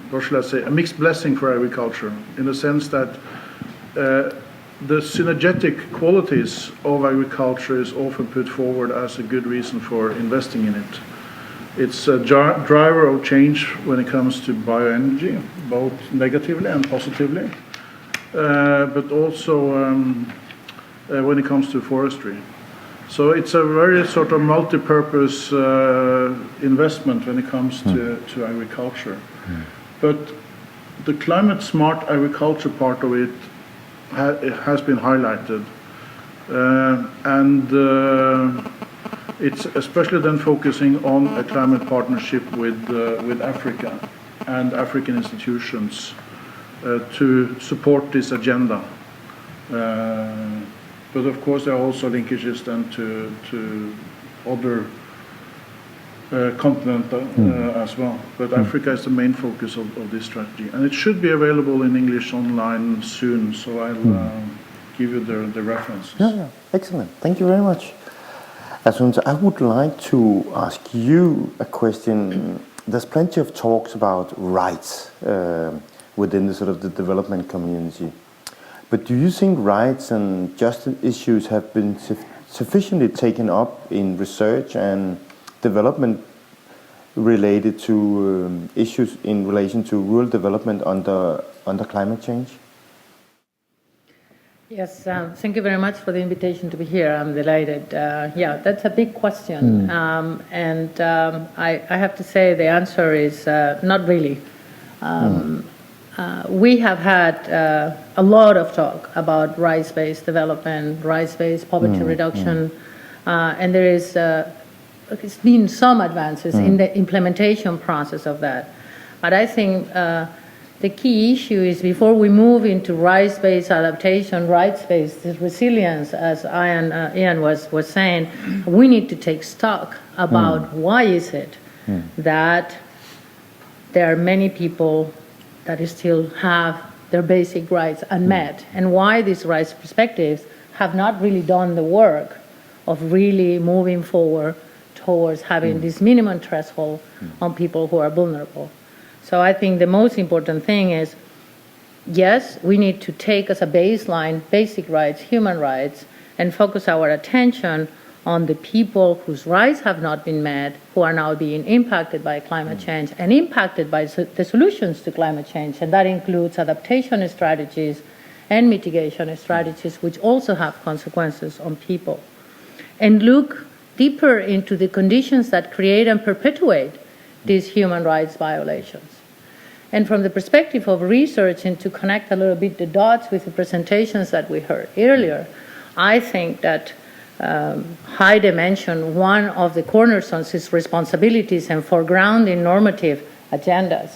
what shall I say, a mixed blessing for agriculture, in the sense that the synergetic qualities of agriculture is often put forward as a good reason for investing in it. It's a driver of change when it comes to bioenergy, both negatively and positively, but also when it comes to forestry. So it's a very sort of multi-purpose investment when it comes to agriculture. But the climate smart agriculture part of it has been highlighted, and it's especially then focusing on a climate partnership with Africa and African institutions to support this agenda. But of course there are also linkages then to other continent as well. But Africa is the main focus of this strategy. And it should be available in English online soon, so I'll give you the references. Yeah, excellent. Thank you very much. Asunta, I would like to ask you a question. There's plenty of talks about rights within the sort of the development community. But do you think rights and justice issues have been sufficiently taken up in research and development related to issues in relation to rural development under climate change? Yes, thank you very much for the invitation to be here. I'm delighted. Yeah, that's a big question. And I have to say the answer is not really. We have had a lot of talk about rights-based development, rights-based poverty reduction, and there is it's been some advances in the implementation process of that. But I think the key issue is before we move into rights-based adaptation, rights-based resilience, as Ian was saying, we need to take stock about why is it that there are many people that still have their basic rights unmet, and why these rights perspectives have not really done the work of really moving forward towards having this minimum threshold on people who are vulnerable. So I think the most important thing is, yes, we need to take as a baseline basic rights, human rights, and focus our attention on the people whose rights have not been met, who are now being impacted by climate change and impacted by the solutions to climate change. And that includes adaptation strategies and mitigation strategies, which also have consequences on people. And look deeper into the conditions that create and perpetuate these human rights violations. And from the perspective of research, and to connect a little bit the dots with the presentations that we heard earlier, I think that Heide mentioned one of the cornerstones is responsibilities and foregrounding normative agendas.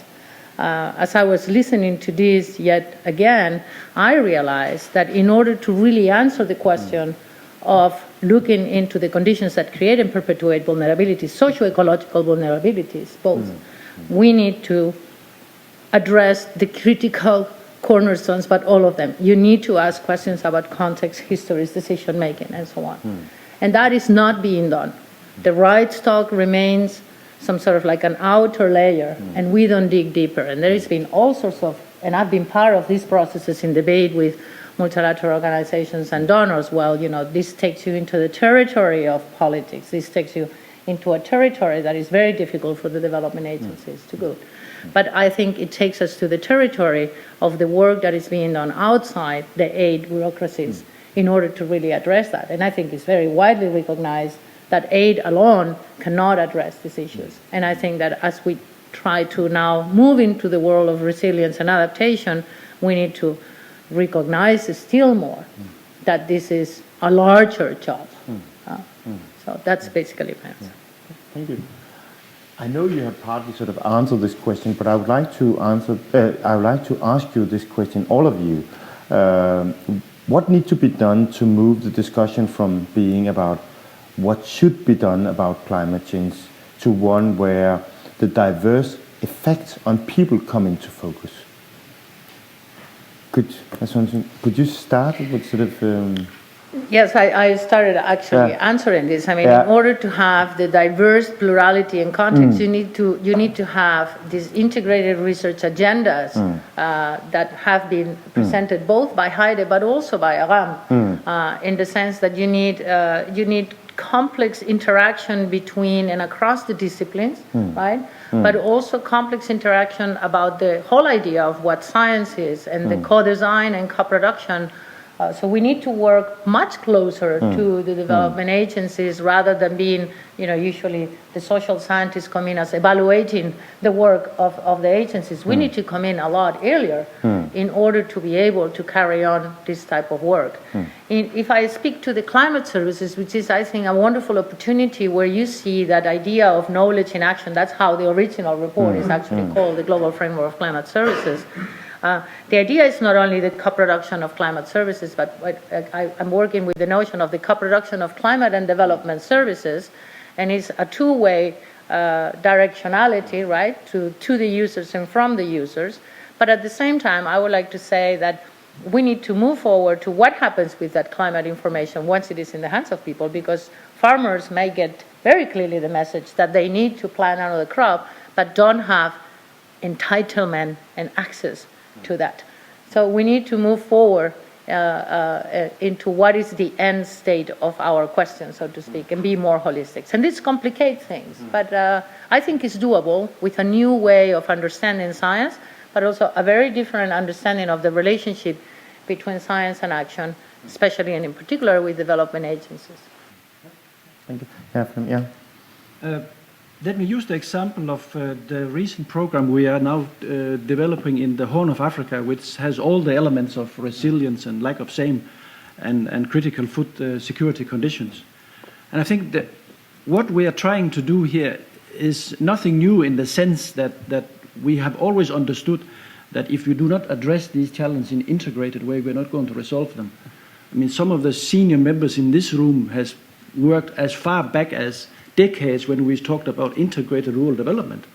As I was listening to this yet again, I realized that in order to really answer the question of looking into the conditions that create and perpetuate vulnerabilities, socio-ecological vulnerabilities, both, we need to address the critical cornerstones, but all of them. You need to ask questions about context, histories, decision-making, and so on. And that is not being done. The rights talk remains some sort of like an outer layer, and we don't dig deeper. And there has been all sorts of, and I've been part of these processes in debate with multilateral organizations and donors. Well, you know, this takes you into the territory of politics. This takes you into a territory that is very difficult for the development agencies to go. But I think it takes us to the territory of the work that is being done outside the aid bureaucracies in order to really address that. And I think it's very widely recognized that aid alone cannot address these issues. And I think that as we try to now move into the world of resilience and adaptation, we need to recognize still more that this is a larger job. So that's basically my answer. Thank you. I know you have partly sort of answered this question, but I would like to ask you this question, all of you. What needs to be done to move the discussion from being about what should be done about climate change to one where the diverse effects on people come into focus? Could you start with sort of... Yes, I started actually answering this. I mean, in order to have the diverse plurality and context, you need to have these integrated research agendas that have been presented both by Heide but also by Aram, in the sense that you need complex interaction between and across the disciplines, right? But also complex interaction about the whole idea of what science is and the co-design and co-production. So we need to work much closer to the development agencies rather than being, usually the social scientists come in as evaluating the work of the agencies. We need to come in a lot earlier in order to be able to carry on this type of work. If I speak to the climate services, which is, I think, a wonderful opportunity where you see that idea of knowledge in action, that's how the original report is actually called, the Global Framework of Climate Services. The idea is not only the co-production of climate services, but I'm working with the notion of the co-production of climate and development services, and it's a two-way directionality, right, to the users and from the users. But at the same time, I would like to say that we need to move forward to what happens with that climate information once it is in the hands of people, because farmers may get very clearly the message that they need to plant another crop, but don't have entitlement and access to that. So we need to move forward into what is the end state of our question, so to speak, and be more holistic. And this complicates things, but I think it's doable with a new way of understanding science, but also a very different understanding of the relationship between science and action, especially and in particular with development agencies. Thank you. Let me use the example of the recent program we are now developing in the Horn of Africa, which has all the elements of resilience and lack of same and critical food security conditions. And I think that what we are trying to do here is nothing new in the sense that we have always understood that if we do not address these challenges in an integrated way, we're not going to resolve them. I mean, some of the senior members in this room has worked as far back as decades when we talked about integrated rural development.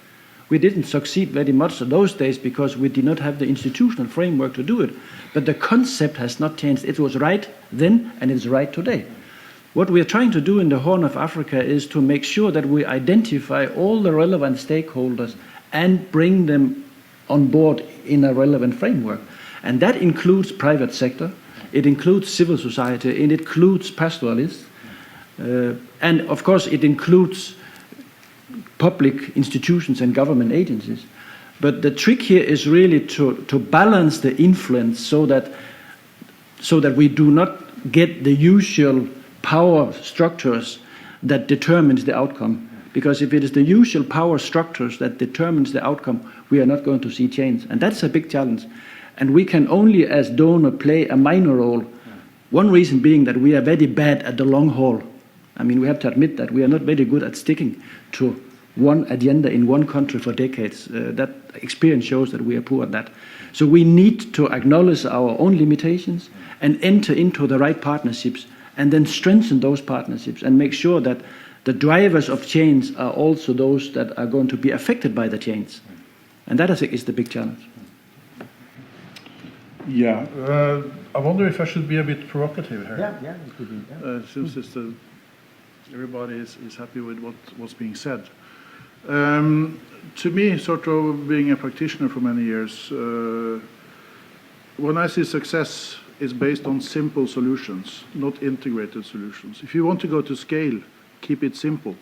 We didn't succeed very much in those days because we did not have the institutional framework to do it. But the concept has not changed. It was right then and it's right today. What we are trying to do in the Horn of Africa is to make sure that we identify all the relevant stakeholders and bring them on board in a relevant framework. And that includes private sector, it includes civil society, it includes pastoralists, and of course it includes public institutions and government agencies. But the trick here is really to balance the influence so that we do not get the usual power structures that determines the outcome. Because if it is the usual power structures that determines the outcome, we are not going to see change. And that's a big challenge. And we can only, as donor, play a minor role. One reason being that we are very bad at the long haul. I mean, we have to admit that we are not very good at sticking to one agenda in one country for decades. That experience shows that we are poor at that. So we need to acknowledge our own limitations and enter into the right partnerships and then strengthen those partnerships and make sure that the drivers of change are also those that are going to be affected by the change. And that, I think, is the big challenge. Yeah, I wonder if I should be a bit provocative here. Yeah, it could be. Yeah. Since everybody is happy with what's being said. To me, sort of being a practitioner for many years, when I see success is based on simple solutions, not integrated solutions. If you want to go to scale, keep it simple.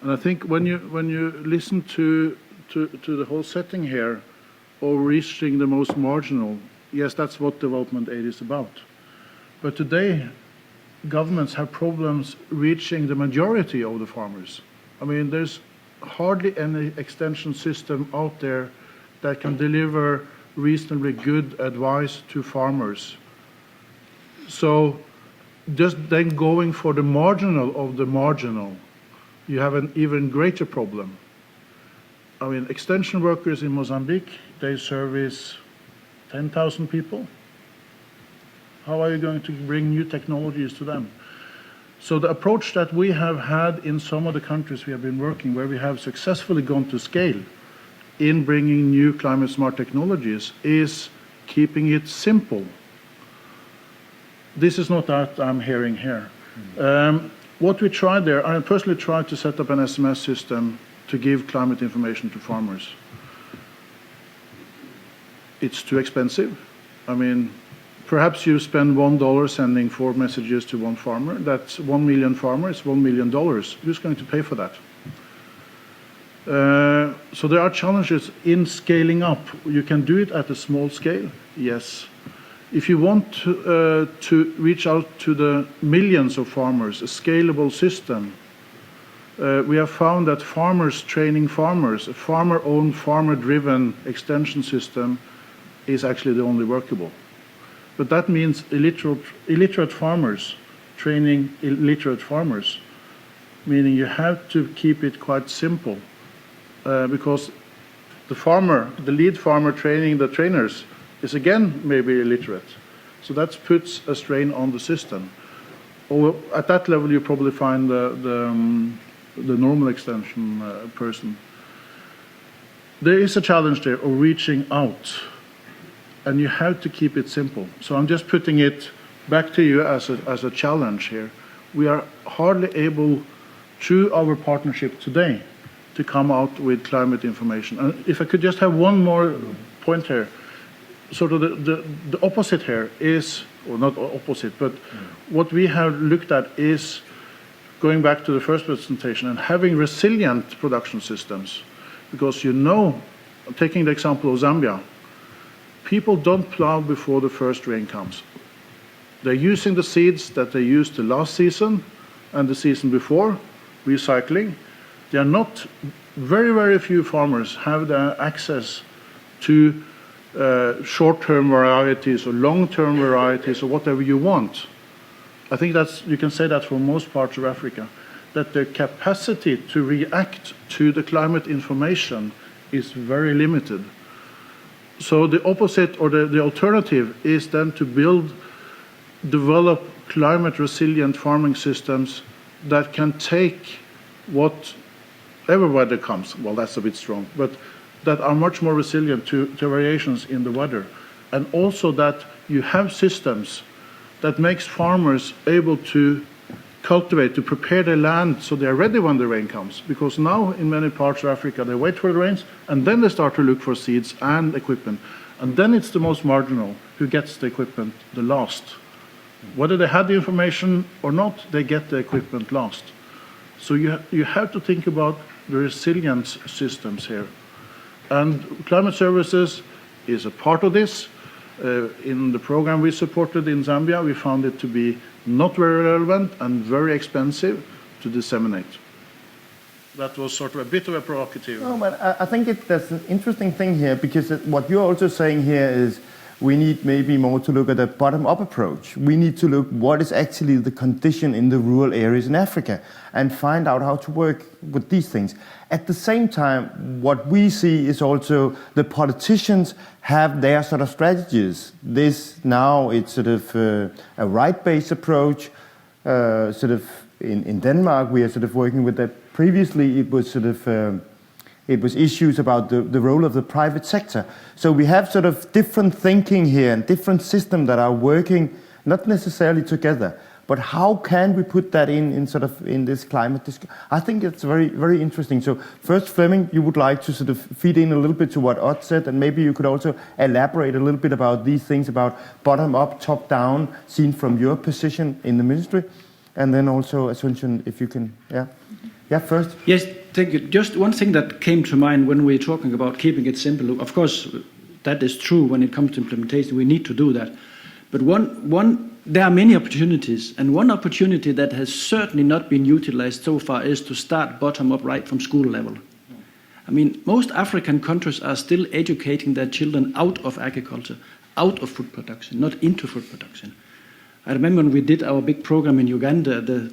And I think when you listen to the whole setting here, of reaching the most marginal, yes, that's what development aid is about. But today, governments have problems reaching the majority of the farmers. I mean, there's hardly any extension system out there that can deliver reasonably good advice to farmers. So just then going for the marginal of the marginal, you have an even greater problem. I mean, extension workers in Mozambique, they service 10,000 people. How are you going to bring new technologies to them? So the approach that we have had in some of the countries we have been working, where we have successfully gone to scale in bringing new climate smart technologies, is keeping it simple. This is not that I'm hearing here. What we tried there, I personally tried to set up an SMS system to give climate information to farmers. It's too expensive. I mean, perhaps you spend $1 sending 4 messages to one farmer. That's 1 million farmers, $1 million. Who's going to pay for that? So there are challenges in scaling up. You can do it at a small scale, yes. If you want to reach out to the millions of farmers, a scalable system, we have found that farmers training farmers, a farmer-owned, farmer-driven extension system is actually the only workable. But that means illiterate farmers training illiterate farmers, meaning you have to keep it quite simple because the lead farmer training the trainers is again maybe illiterate. So that puts a strain on the system. Or at that level you probably find the normal extension person. There is a challenge there of reaching out, and you have to keep it simple. So I'm just putting it back to you as a challenge here. We are hardly able, through our partnership today, to come out with climate information. And if I could just have one more point here. Sort of the opposite here is, or not opposite, but what we have looked at is going back to the first presentation and having resilient production systems. Because taking the example of Zambia, people don't plow before the first rain comes. They're using the seeds that they used the last season and the season before, recycling. They are not, very, very few farmers have the access to short-term varieties or long-term varieties or whatever you want. I think you can say that for most parts of Africa, that the capacity to react to the climate information is very limited. So the opposite, or the alternative, is then to develop climate-resilient farming systems that can take whatever weather comes. Well, that's a bit strong, but that are much more resilient to variations in the weather. And also that you have systems that makes farmers able to cultivate, to prepare their land so they're ready when the rain comes. Because now in many parts of Africa, they wait for the rains and then they start to look for seeds and equipment. And then it's the most marginal who gets the equipment the last. Whether they had the information or not, they get the equipment last. So you have to think about the resilience systems here. And climate services is a part of this. In the program we supported in Zambia, we found it to be not very relevant and very expensive. to disseminate. That was sort of a bit of a provocative. No, but I think there's an interesting thing here, because what you're also saying here is we need maybe more to look at a bottom-up approach. We need to look what is actually the condition in the rural areas in Africa and find out how to work with these things. At the same time, what we see is also the politicians have their sort of strategies. Now it's sort of a right-based approach. Sort of in Denmark, we are sort of working with that. Previously, it was sort of it was issues about the role of the private sector. So we have sort of different thinking here and different systems that are working not necessarily together. But how can we put that in this climate discussion? I think it's very, very interesting. So first, Flemming, you would like to sort of feed in a little bit to what Odd said, and maybe you could also elaborate a little bit about these things about bottom up, top down, seen from your position in the ministry. And then also, Asuncion, if you can, yeah, first. Yes, thank you. Just one thing that came to mind when we're talking about keeping it simple. Of course, that is true when it comes to implementation. We need to do that. But there are many opportunities, and one opportunity that has certainly not been utilized so far is to start bottom up right from school level. I mean, most African countries are still educating their children out of agriculture, out of food production, not into food production. I remember when we did our big program in Uganda, the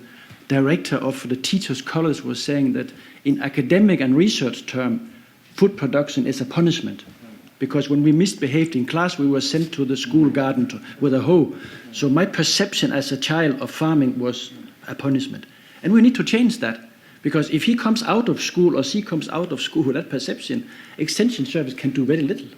director of the Teachers College was saying that in academic and research terms, food production is a punishment. Because when we misbehaved in class, we were sent to the school garden with a hoe. So my perception as a child of farming was a punishment. And we need to change that. Because if he comes out of school or she comes out of school with that perception, extension service can do very little.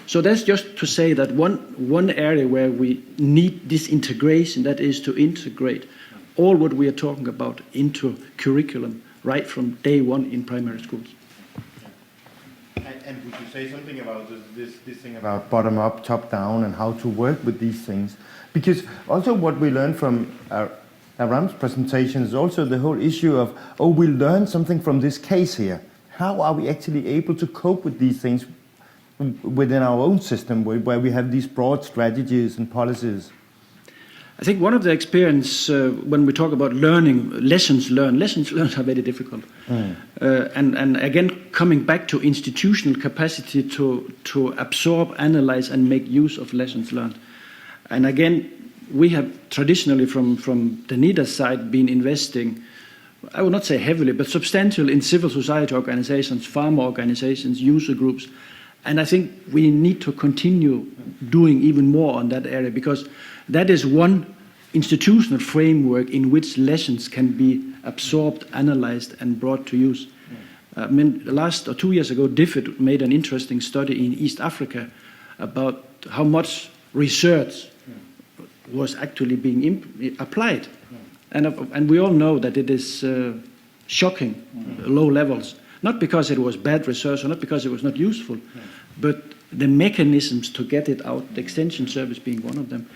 So that's just to say that one area where we need this integration, that is to integrate all what we are talking about into curriculum right from day one in primary schools. And would you say something about this thing about bottom up, top down, and how to work with these things? Because also what we learned from Aram's presentation is also the whole issue of, we learned something from this case here. How are we actually able to cope with these things within our own system where we have these broad strategies and policies? I think one of the experience when we talk about learning, lessons learned are very difficult. And again, coming back to institutional capacity to absorb, analyze, and make use of lessons learned. And again, we have traditionally from the NAPAS side been investing, I would not say heavily, but substantial in civil society organizations, farmer organizations, user groups. And I think we need to continue doing even more on that area, because that is one institutional framework in which lessons can be absorbed, analyzed, and brought to use. I mean, last or 2 years ago, DFID made an interesting study in East Africa about how much research was actually being applied. And we all know that it is shocking, low levels. Not because it was bad research or not because it was not useful, but the mechanisms to get it out, the extension service being one of them,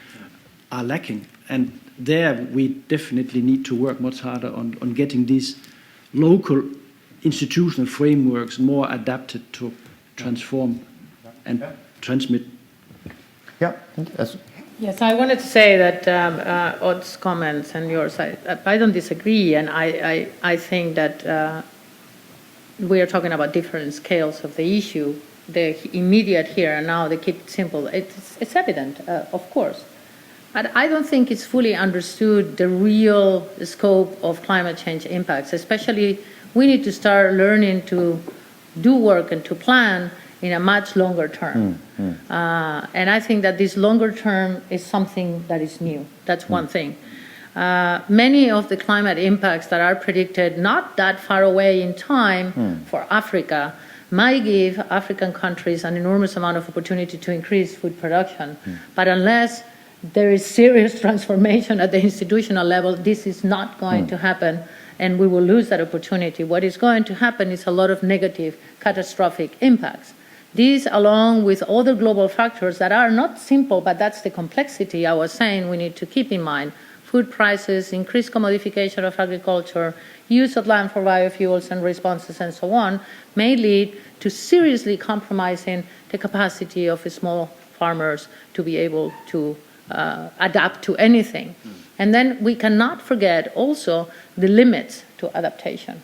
are lacking. And there we definitely need to work much harder on getting these local institutional frameworks more adapted to transform and transmit. Yeah. Yes, I wanted to say that Odd's comments and yours, I don't disagree, and I think that we are talking about different scales of the issue. The immediate here and now, they keep it simple. It's evident, of course. But I don't think it's fully understood the real scope of climate change impacts. Especially, we need to start learning to do work and to plan in a much longer term. And I think that this longer term is something that is new. That's one thing. Many of the climate impacts that are predicted not that far away in time for Africa might give African countries an enormous amount of opportunity to increase food production. But unless there is serious transformation at the institutional level, this is not going to happen, and we will lose that opportunity. What is going to happen is a lot of negative, catastrophic impacts. These, along with other global factors that are not simple, but that's the complexity I was saying we need to keep in mind. Food prices, increased commodification of agriculture, use of land for biofuels and responses and so on, may lead to seriously compromising the capacity of small farmers to be able to adapt to anything. And then we cannot forget also the limits to adaptation,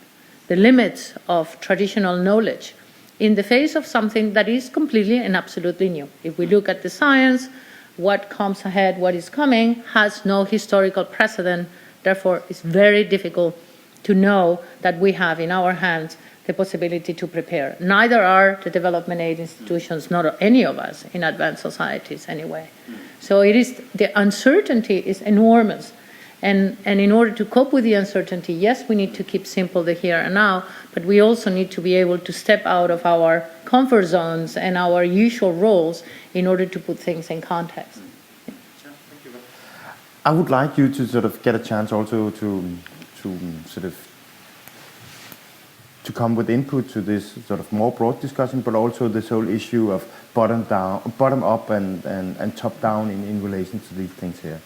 the limits of traditional knowledge in the face of something that is completely and absolutely new. If we look at the science, what comes ahead, what is coming, has no historical precedent. Therefore, it's very difficult to know that we have in our hands the possibility to prepare. Neither are the development aid institutions, nor any of us in advanced societies anyway. So the uncertainty is enormous. And in order to cope with the uncertainty, yes, we need to keep simple the here and now, but we also need to be able to step out of our comfort zones and our usual roles in order to put things in context. I would like you to sort of get a chance also to sort of to come with input to this sort of more broad discussion, but also this whole issue of bottom up and top down in relation to these things here.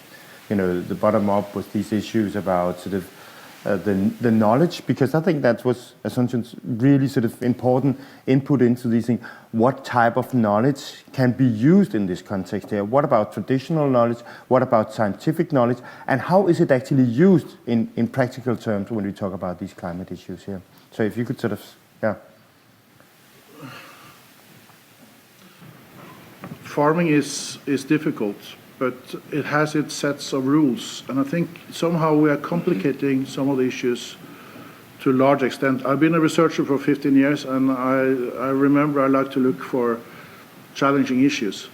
You know, the bottom up was these issues about sort of the knowledge, because I think that was Asuncion's really sort of important input into these things. What type of knowledge can be used in this context here? What about traditional knowledge? What about scientific knowledge? And how is it actually used in practical terms when we talk about these climate issues here? So if you could sort of, yeah. Farming is difficult, but it has its sets of rules. And I think somehow we are complicating some of the issues to a large extent. I've been a researcher for 15 years, and I remember I like to look for challenging issues.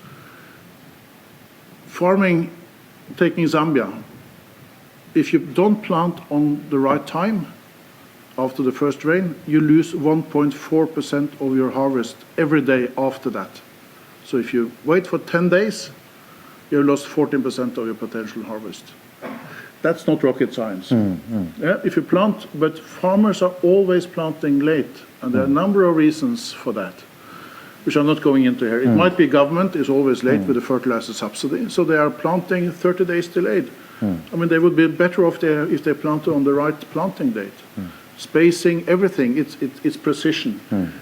Farming, taking Zambia, if you don't plant on the right time, after the first rain, you lose 1.4% of your harvest every day after that. So if you wait for 10 days, you've lost 14% of your potential harvest. That's not rocket science. Yeah, if you plant, but farmers are always planting late, and there are a number of reasons for that, which I'm not going into here. It might be government is always late with the fertilizer subsidy, so they are planting 30 days delayed. I mean, they would be better off if they planted on the right planting date. Spacing, everything, it's precision.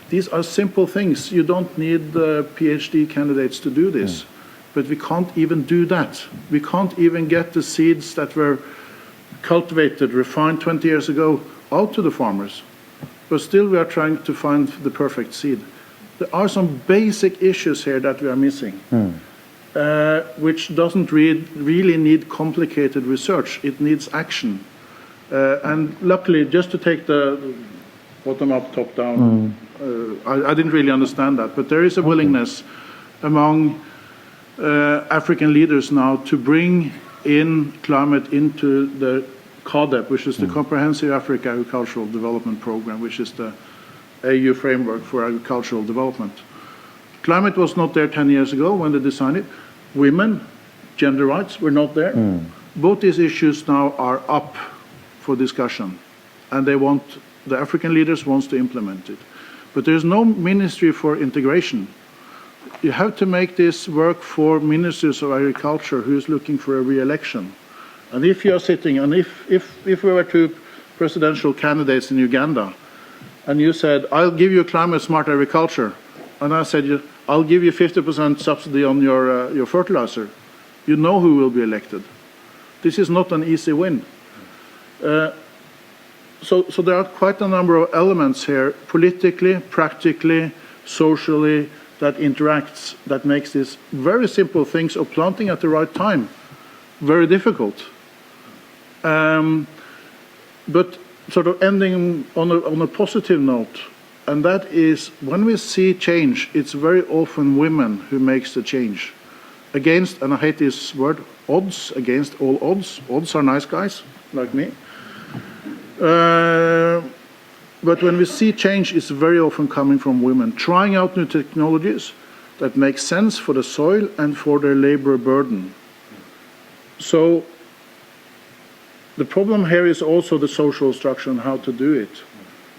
These are simple things. You don't need PhD candidates to do this. But we can't even do that. We can't even get the seeds that were cultivated, refined 20 years ago out to the farmers. But still we are trying to find the perfect seed. There are some basic issues here that we are missing, which doesn't really need complicated research. It needs action. And luckily, just to take the bottom-up, top-down, I didn't really understand that, but there is a willingness among African leaders now to bring in climate into the CADEP, which is the Comprehensive Africa Agricultural Development Program, which is the AU framework for agricultural development. Climate was not there 10 years ago when they designed it. Women, gender rights were not there. Both these issues now are up for discussion, and the African leaders want to implement it. But there's no ministry for integration. You have to make this work for ministers of agriculture who's looking for a re-election. And if you are sitting, and if we were two presidential candidates in Uganda, and you said, I'll give you climate smart agriculture, and I said, I'll give you 50% subsidy on your fertilizer, you know who will be elected. This is not an easy win. So there are quite a number of elements here, politically, practically, socially, that interacts, that makes these very simple things of planting at the right time very difficult. But sort of ending on a positive note, and that is when we see change, it's very often women who makes the change. Against, and I hate this word, odds, against all odds. Odds are nice guys, like me. But when we see change, it's very often coming from women, trying out new technologies that make sense for the soil and for their labor burden. So the problem here is also the social structure and how to do it.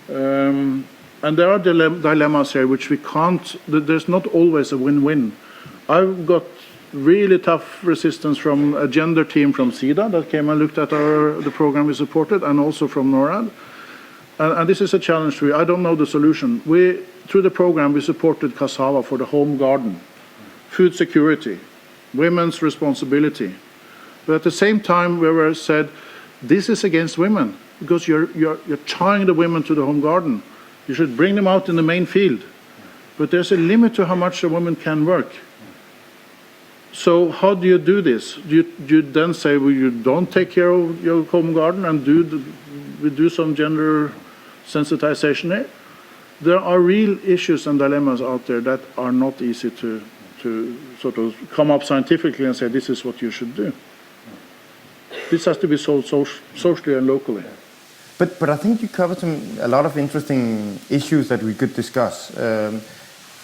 And there are dilemmas here which we can't, there's not always a win-win. I've got really tough resistance from a gender team from Sida that came and looked at the program we supported, and also from NORAD. And this is a challenge to me. I don't know the solution. Through the program, we supported cassava for the home garden, food security, women's responsibility. But at the same time, we were said, this is against women. because you're tying the women to the home garden. You should bring them out in the main field. But there's a limit to how much a woman can work. So how do you do this? Do you then say, well, you don't take care of your home garden and we do some gender sensitization there? There are real issues and dilemmas out there that are not easy to sort of come up scientifically and say this is what you should do. This has to be solved socially and locally. But I think you covered a lot of interesting issues that we could discuss.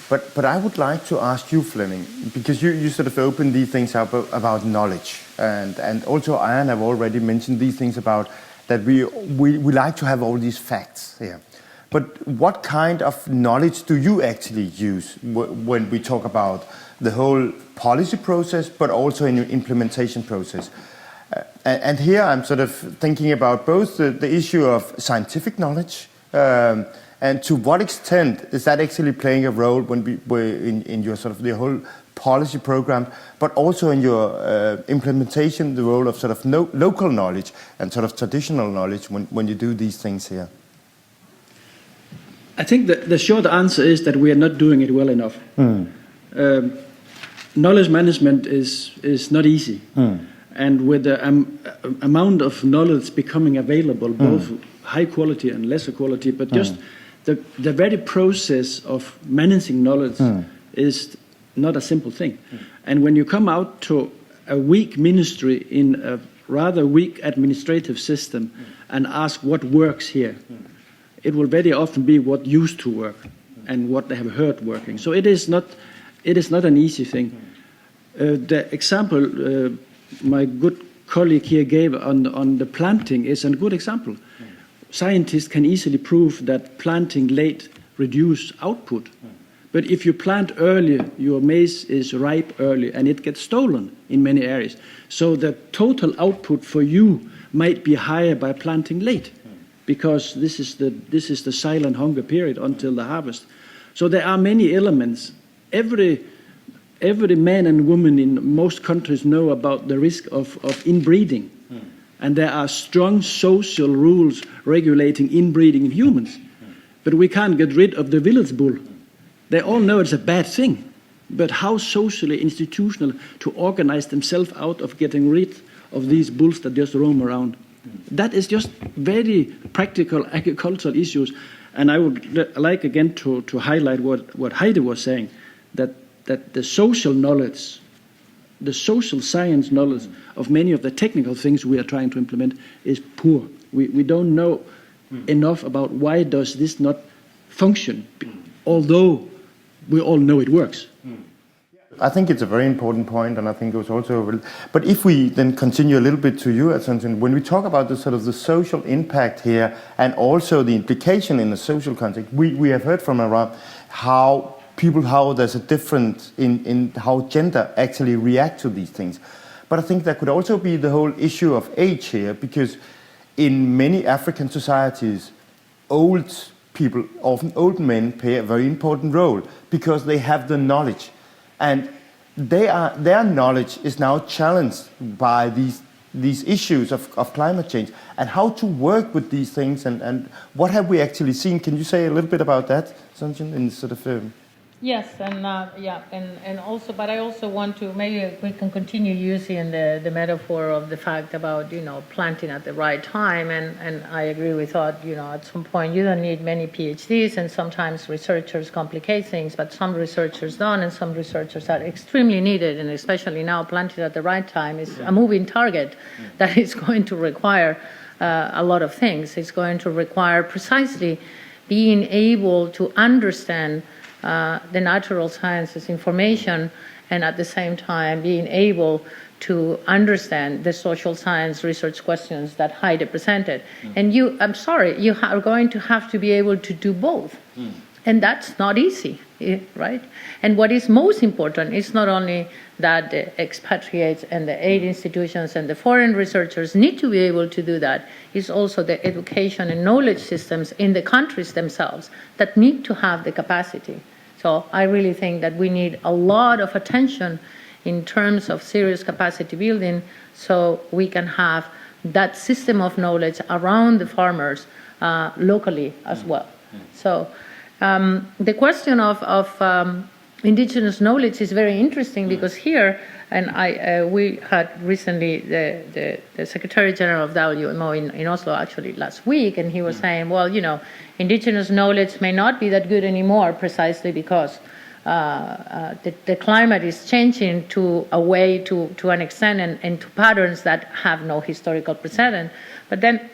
But I would like to ask you, Flemming, because you sort of opened these things up about knowledge, and also Ian have already mentioned these things about that we like to have all these facts here. But what kind of knowledge do you actually use when we talk about the whole policy process, but also in your implementation process? And here I'm sort of thinking about both the issue of scientific knowledge, and to what extent is that actually playing a role in your sort of the whole policy program, but also in your implementation, the role of sort of local knowledge and sort of traditional knowledge when you do these things here? I think that the short answer is that we are not doing it well enough. Knowledge management is not easy. And with the amount of knowledge becoming available, both high quality and lesser quality, but just the very process of managing knowledge is not a simple thing. And when you come out to a weak ministry in a rather weak administrative system and ask what works here, it will very often be what used to work and what they have heard working. So it is not an easy thing. The example my good colleague here gave on the planting is a good example. Scientists can easily prove that planting late reduces output. But if you plant early, your maize is ripe early and it gets stolen in many areas. So the total output for you might be higher by planting late, because this is the silent hunger period until the harvest. So there are many elements. Every man and woman in most countries know about the risk of inbreeding. And there are strong social rules regulating inbreeding in humans. But we can't get rid of the village bull. They all know it's a bad thing. But how socially institutional to organize themselves out of getting rid of these bulls that just roam around? That is just very practical agricultural issues. And I would like again to highlight what Heidi was saying, that the social knowledge, the social science knowledge of many of the technical things we are trying to implement is poor. We don't know enough about why does this not function, although we all know it works. I think it's a very important point, and I think it was also. But if we then continue a little bit to you, Atsunsen, when we talk about the sort of the social impact here, and also the implication in the social context, we have heard from around how there's a difference in how gender actually react to these things. But I think there could also be the whole issue of age here, because in many African societies, old people, often old men, play a very important role because they have the knowledge. And their knowledge is now challenged by these issues of climate change and how to work with these things and what have we actually seen. Can you say a little bit about that, Sunjin, in sort of... Yes, and also, but I also want to, maybe we can continue using the metaphor of the fact about, planting at the right time, and I agree with that, at some point you don't need many PhDs, and sometimes researchers complicate things, but some researchers don't, and some researchers are extremely needed, and especially now planting at the right time is a moving target that is going to require a lot of things. It's going to require precisely being able to understand the natural sciences information, and at the same time being able to understand the social science research questions that Heidi presented. And you are going to have to be able to do both. And that's not easy, right? And what is most important is not only that the expatriates and the aid institutions and the foreign researchers need to be able to do that, it's also the education and knowledge systems in the countries themselves that need to have the capacity. So I really think that we need a lot of attention in terms of serious capacity building so we can have that system of knowledge around the farmers locally as well. So the question of indigenous knowledge is very interesting because here, and we had recently the Secretary General of WMO in Oslo actually last week, and he was saying, well, indigenous knowledge may not be that good anymore precisely because the climate is changing to a way to an extent and to patterns that have no historical precedent. But then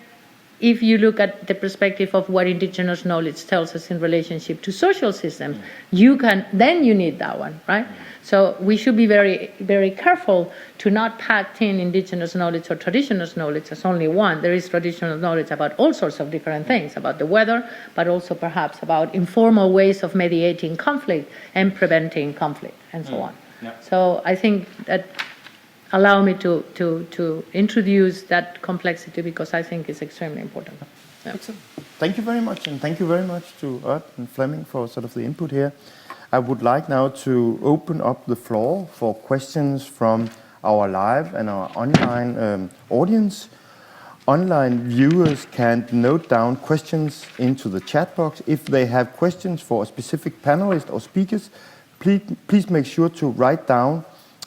if you look at the perspective of what indigenous knowledge tells us in relationship to social systems, you need that one, right? So we should be very, very careful to not pack in indigenous knowledge or traditional knowledge as only one. There is traditional knowledge about all sorts of different things, about the weather, but also perhaps about informal ways of mediating conflict and preventing conflict and so on. Yeah. So I think that allow me to introduce that complexity because I think it's extremely important. Yeah. Excellent. Thank you very much, and thank you very much to Ert and Fleming for sort of the input here. I would like now to open up the floor for questions from our live and our online audience. Online viewers can note down questions into the chat box. If they have questions for a specific panelist or speakers, please make sure to write down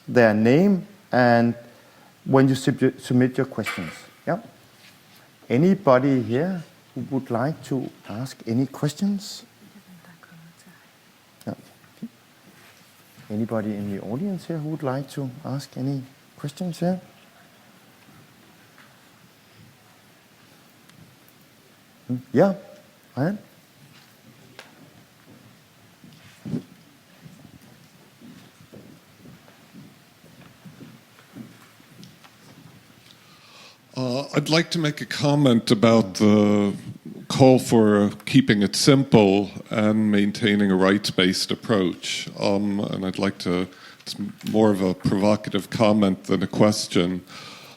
their name and when you submit your questions. Yeah. Anybody here who would like to ask any questions? Yeah. Anybody in the audience here who would like to ask any questions here? Yeah, Ryan? I'd like to make a comment about the call for keeping it simple and maintaining a rights-based approach. And I'd like to, it's more of a provocative comment than a question.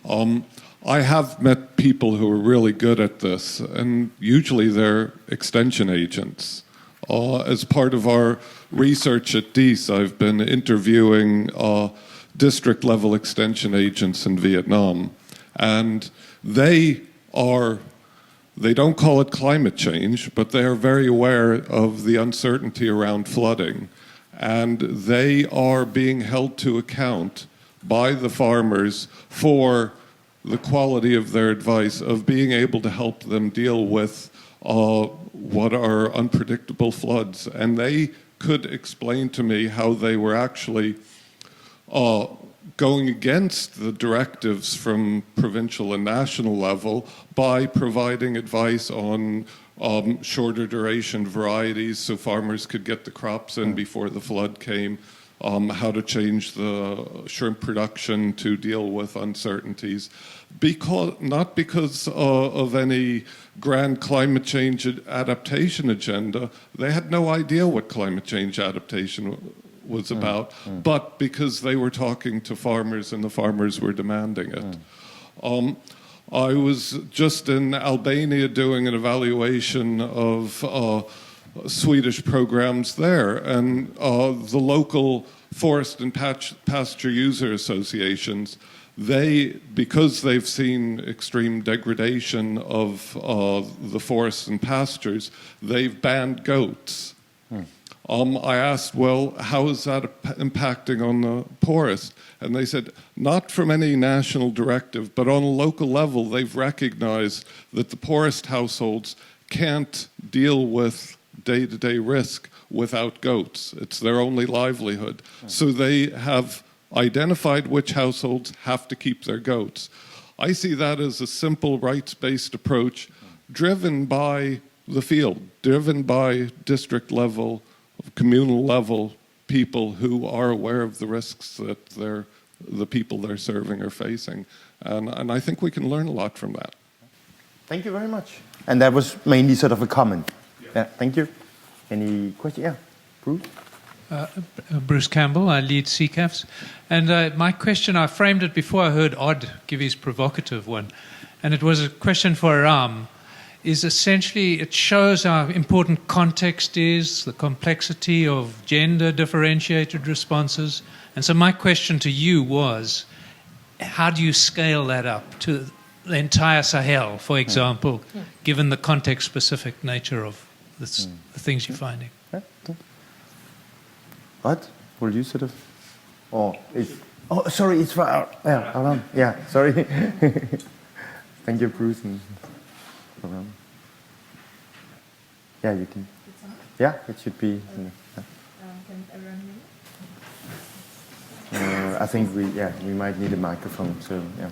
I have met people who are really good at this, and usually they're extension agents. As part of our research at DIS, I've been interviewing district-level extension agents in Vietnam. And they don't call it climate change, but they are very aware of the uncertainty around flooding. And they are being held to account by the farmers for the quality of their advice, of being able to help them deal with what are unpredictable floods. And they could explain to me how they were actually going against the directives from provincial and national level by providing advice on shorter duration varieties so farmers could get the crops in before the flood came, how to change the shrimp production to deal with uncertainties, not because of any grand climate change adaptation agenda. They had no idea what climate change adaptation was about, but because they were talking to farmers and the farmers were demanding it. I was just in Albania doing an evaluation of Swedish programs there, and the local forest and pasture user associations, because they've seen extreme degradation of the forests and pastures, they've banned goats. I asked, well, how is that impacting on the forest? And they said, not from any national directive, but on a local level, they've recognized that the poorest households can't deal with day-to-day risk without goats. It's their only livelihood. So they have identified which households have to keep their goats. I see that as a simple rights-based approach driven by the field, driven by district level, communal level people who are aware of the risks that the people they're serving are facing. And I think we can learn a lot from that. Thank you very much. And that was mainly sort of a comment. Yeah, thank you. Any questions? Yeah, Bruce? Bruce Campbell, I lead CCAFs. And my question, I framed it before I heard Odd give his provocative one. And it was a question for Aram. Is essentially, it shows how important context is, the complexity of gender differentiated responses. And so my question to you was, how do you scale that up to the entire Sahel, for example, given the context-specific nature of the things you're finding? Yeah. What? Will you sort of... Oh, sorry, it's around. Yeah, sorry. Thank you, Bruce. Yeah, you can. Yeah, it should be. I think we might need a microphone. So yeah.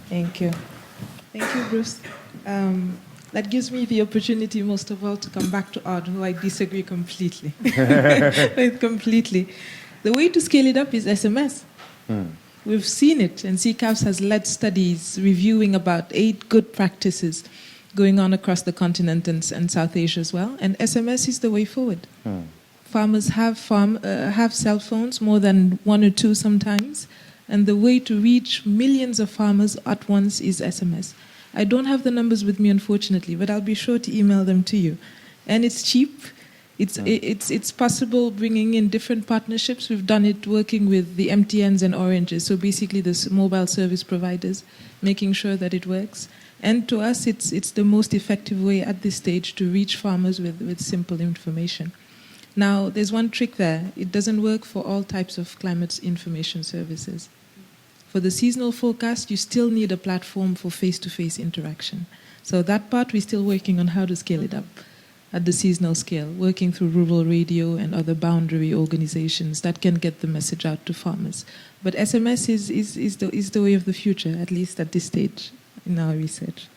Thank you. Thank you, Bruce. That gives me the opportunity, most of all, to come back to Odd, who I disagree completely. Completely. The way to scale it up is SMS. We've seen it, and CCAFS has led studies reviewing about 8 good practices going on across the continent and South Asia as well, and SMS is the way forward. Farmers have cell phones, more than 1 or 2 sometimes, and the way to reach millions of farmers at once is SMS. I don't have the numbers with me, unfortunately, but I'll be sure to email them to you. And it's cheap. It's possible bringing in different partnerships. We've done it working with the MTNs and Oranges, so basically the mobile service providers, making sure that it works. And to us, it's the most effective way at this stage to reach farmers with simple information. Now, there's one trick there. It doesn't work for all types of climate information services. For the seasonal forecast, you still need a platform for face-to-face interaction. So that part, we're still working on how to scale it up at the seasonal scale, working through rural radio and other boundary organizations that can get the message out to farmers. But SMS is the way of the future, at least at this stage in our research.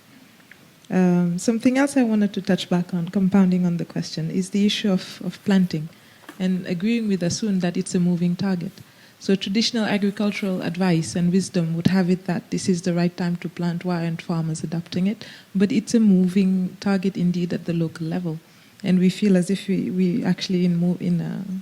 Something else I wanted to touch back on, compounding on the question, is the issue of planting, and agreeing with Asun that it's a moving target. So traditional agricultural advice and wisdom would have it that this is the right time to plant. Why aren't farmers adopting it? But it's a moving target indeed at the local level. And we feel as if we actually in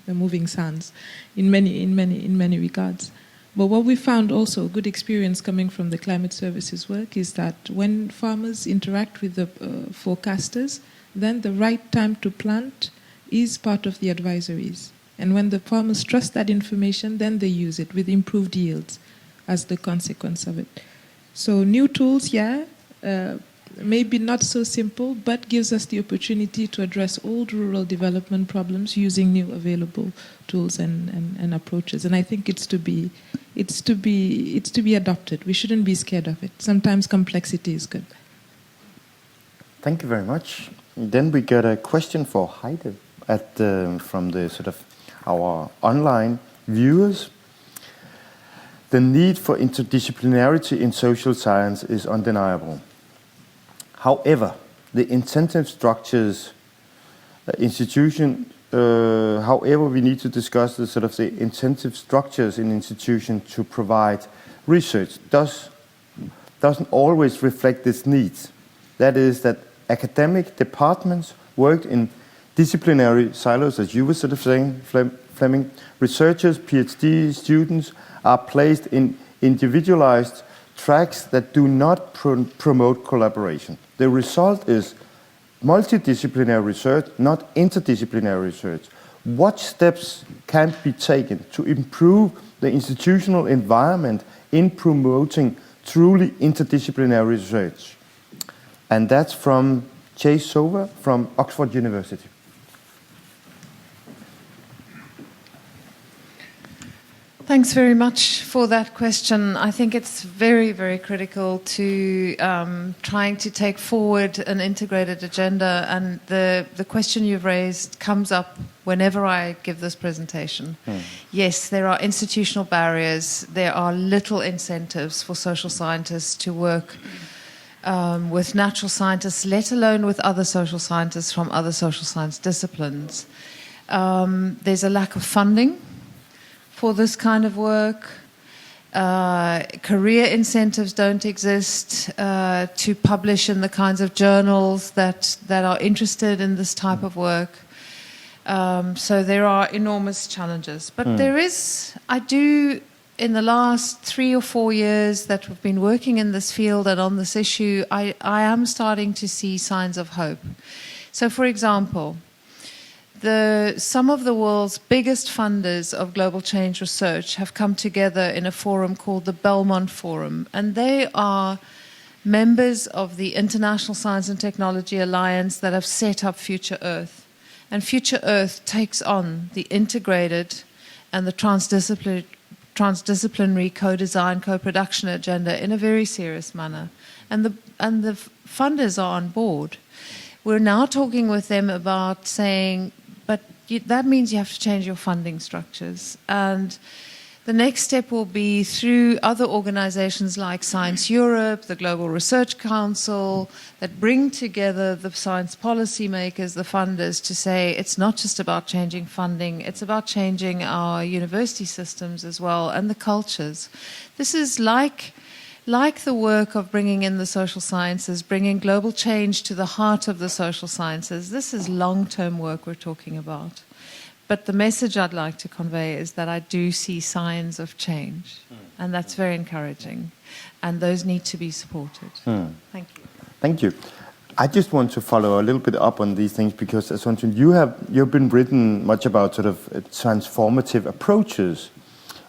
the moving sands in many regards. But what we found also, good experience coming from the climate services work, is that when farmers interact with the forecasters, then the right time to plant is part of the advisories. And when the farmers trust that information, then they use it with improved yields as the consequence of it. So new tools, maybe not so simple, but gives us the opportunity to address old rural development problems using new available tools and approaches. And I think it's to be adopted. We shouldn't be scared of it. Sometimes complexity is good. Thank you very much. Then we got a question for Heide from the sort of our online viewers. The need for interdisciplinarity in social science is undeniable. However, the incentive structures, however, we need to discuss the sort of the incentive structures in institutions to provide research doesn't always reflect this need. That is that academic departments worked in disciplinary silos, as you were sort of saying, Fleming. Researchers, PhD students are placed in individualized tracks that do not promote collaboration. The result is multidisciplinary research, not interdisciplinary research. What steps can be taken to improve the institutional environment in promoting truly interdisciplinary research? And that's from Chase Sova from Oxford University. Thanks very much for that question. I think it's very, very critical to trying to take forward an integrated agenda, and the question you've raised comes up whenever I give this presentation. Yes, there are institutional barriers. There are little incentives for social scientists to work with natural scientists, let alone with other social scientists from other social science disciplines. There's a lack of funding for this kind of work. Career incentives don't exist to publish in the kinds of journals that are interested in this type of work. So there are enormous challenges. But there is, in the last 3 or 4 years that we've been working in this field and on this issue, I am starting to see signs of hope. So, for example, some of the world's biggest funders of global change research have come together in a forum called the Belmont Forum, and they are members of the International Science and Technology Alliance that have set up Future Earth. And Future Earth takes on the integrated and the transdisciplinary co-design, co-production agenda in a very serious manner. And the funders are on board. We're now talking with them about saying, but that means you have to change your funding structures. And the next step will be through other organizations like Science Europe, the Global Research Council, that bring together the science policy makers, the funders, to say it's not just about changing funding, it's about changing our university systems as well and the cultures. This is like the work of bringing in the social sciences, bringing global change to the heart of the social sciences. This is long-term work we're talking about. But the message I'd like to convey is that I do see signs of change, and that's very encouraging, and those need to be supported. Thank you. Thank you. I just want to follow a little bit up on these things because, as mentioned, you've been written much about sort of transformative approaches.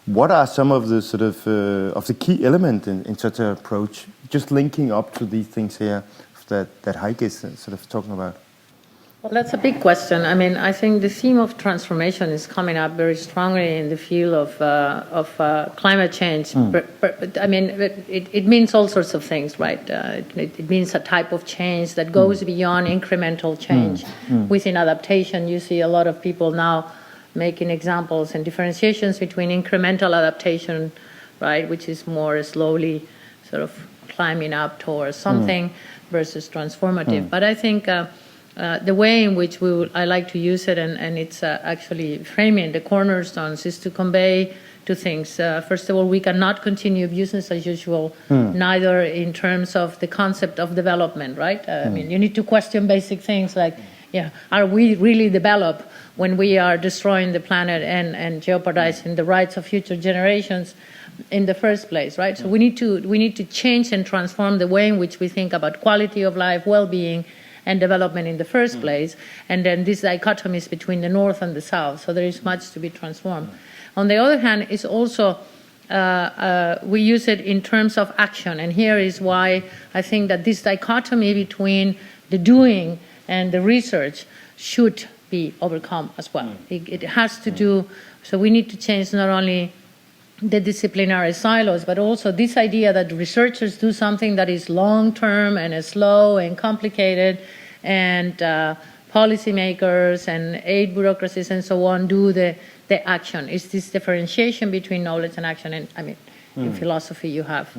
What are some of the sort of the key elements in such an approach? Just linking up to these things here that Heike is sort of talking about. Well, that's a big question. I mean, I think the theme of transformation is coming up very strongly in the field of climate change. But I mean, it means all sorts of things, right? It means a type of change that goes beyond incremental change. Within adaptation, you see a lot of people now making examples and differentiations between incremental adaptation, right, which is more slowly sort of climbing up towards something, versus transformative. But I think the way in which I like to use it, and it's actually framing the cornerstones, is to convey two things. First of all, we cannot continue business as usual, neither in terms of the concept of development, right? I mean, you need to question basic things like, are we really developed when we are destroying the planet and jeopardizing the rights of future generations in the first place, right? So we need to change and transform the way in which we think about quality of life, well-being, and development in the first place, and then these dichotomies between the North and the South. So there is much to be transformed. On the other hand, it's also, we use it in terms of action, and here is why I think that this dichotomy between the doing and the research should be overcome as well. It has to do, so we need to change not only the disciplinary silos, but also this idea that researchers do something that is long-term and slow and complicated, and policymakers and aid bureaucracies and so on do the action. It's this differentiation between knowledge and action. And I mean, in philosophy, you have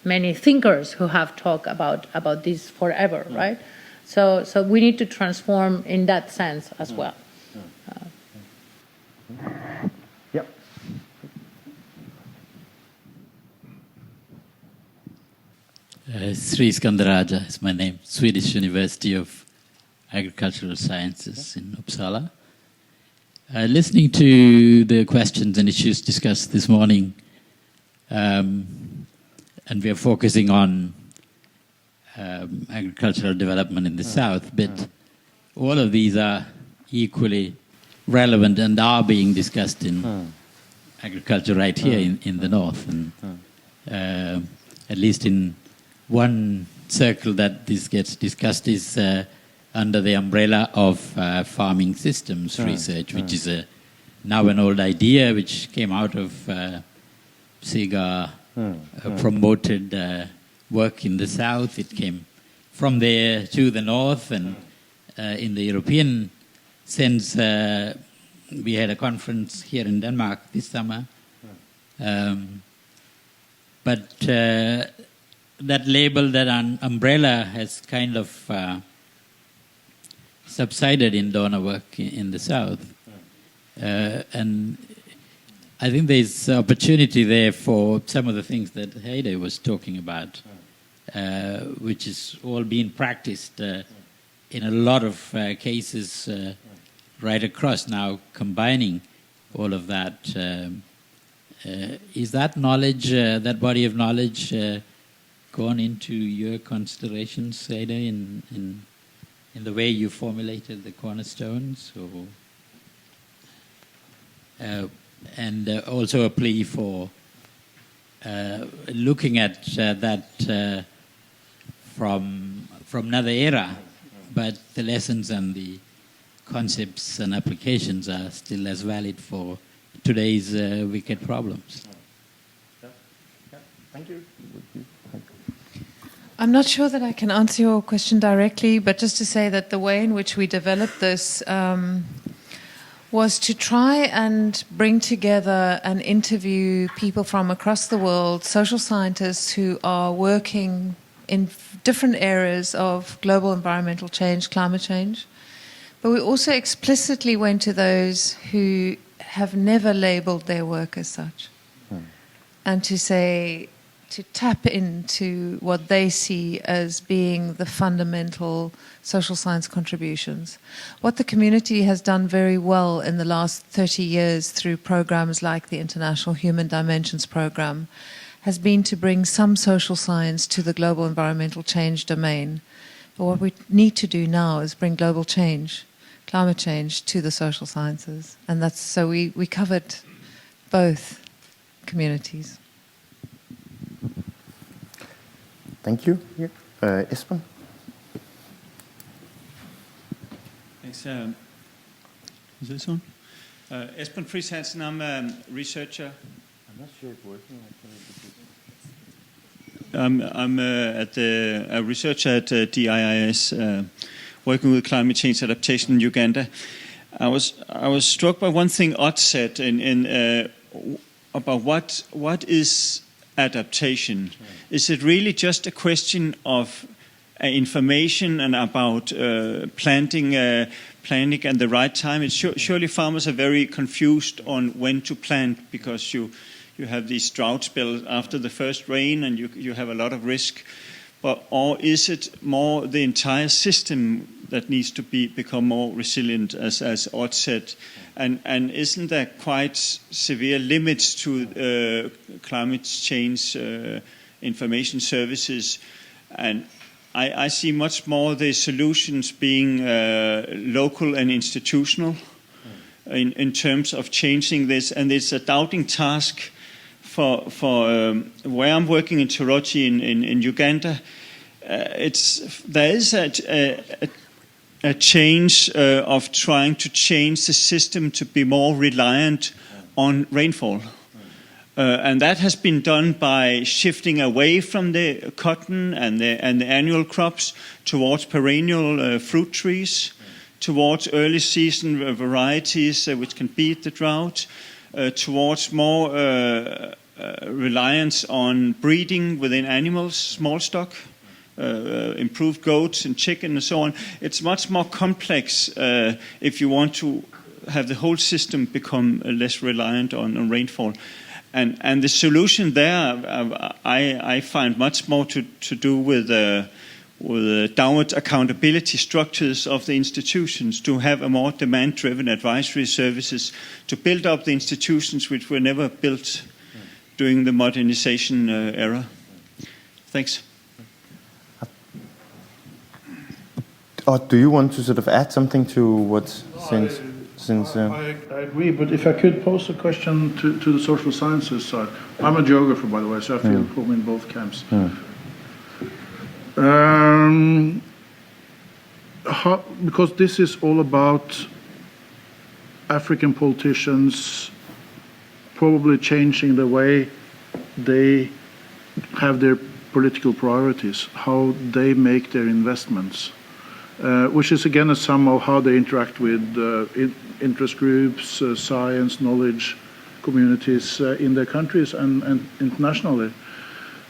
many thinkers who have talked about this forever, right? So we need to transform in that sense as well. Sri Skandaraja is my name, Swedish University of Agricultural Sciences in Uppsala. Listening to the questions and issues discussed this morning, and we are focusing on agricultural development in the South, but all of these are equally relevant and are being discussed in agriculture right here in the North, and at least in one circle that this gets discussed is under the umbrella of farming systems research, which is now an old idea which came out of Sida promoted work in the South. It came from there to the North, and in the European sense, we had a conference here in Denmark this summer. But that label, that umbrella, has kind of subsided in donor work in the South. And I think there's opportunity there for some of the things that Heide was talking about, which is all being practiced in a lot of cases right across now, combining all of that. Is that knowledge, that body of knowledge, gone into your considerations, Heide, in the way you formulated the cornerstones, or and also a plea for looking at that from another era, but the lessons and the concepts and applications are still as valid for today's wicked problems. Thank you. I'm not sure that I can answer your question directly, but just to say that the way in which we developed this was to try and bring together and interview people from across the world, social scientists who are working in different areas of global environmental change, climate change. But we also explicitly went to those who have never labeled their work as such. And to say, to tap into what they see as being the fundamental social science contributions. What the community has done very well in the last 30 years through programs like the International Human Dimensions Program has been to bring some social science to the global environmental change domain. But what we need to do now is bring global change, climate change, to the social sciences. And that's so we covered both communities. Thank you. Esben? Thanks. Is this on? Esben Friis Hansen, I'm a researcher. I'm not sure it's working. I'm a researcher at DIIS, working with climate change adaptation in Uganda. I was struck by one thing Odd said about what is adaptation. Is it really just a question of information and about planting at the right time? Surely farmers are very confused on when to plant because you have these drought spells after the first rain and you have a lot of risk. Or is it more the entire system that needs to become more resilient, as Odd said? And isn't there quite severe limits to climate change information services? And I see much more the solutions being local and institutional in terms of changing this. And it's a doubting task for where I'm working in Torochi in Uganda. There is a change of trying to change the system to be more reliant on rainfall. And that has been done by shifting away from the cotton and the annual crops towards perennial fruit trees, towards early season varieties which can beat the drought, towards more reliance on breeding within animals, small stock. Improved goats and chicken and so on. It's much more complex if you want to have the whole system become less reliant on rainfall. And the solution there, I find much more to do with downward accountability structures of the institutions, to have a more demand-driven advisory services, to build up the institutions which were never built during the modernization era. Thanks. Or do you want to sort of add something to what since I agree, but if I could pose a question to the social sciences side. I'm a geographer, by the way, so I feel home in both camps. Because this is all about African politicians probably changing the way they have their political priorities, how they make their investments. Which is again a sum of how they interact with interest groups, science, knowledge communities in their countries and internationally.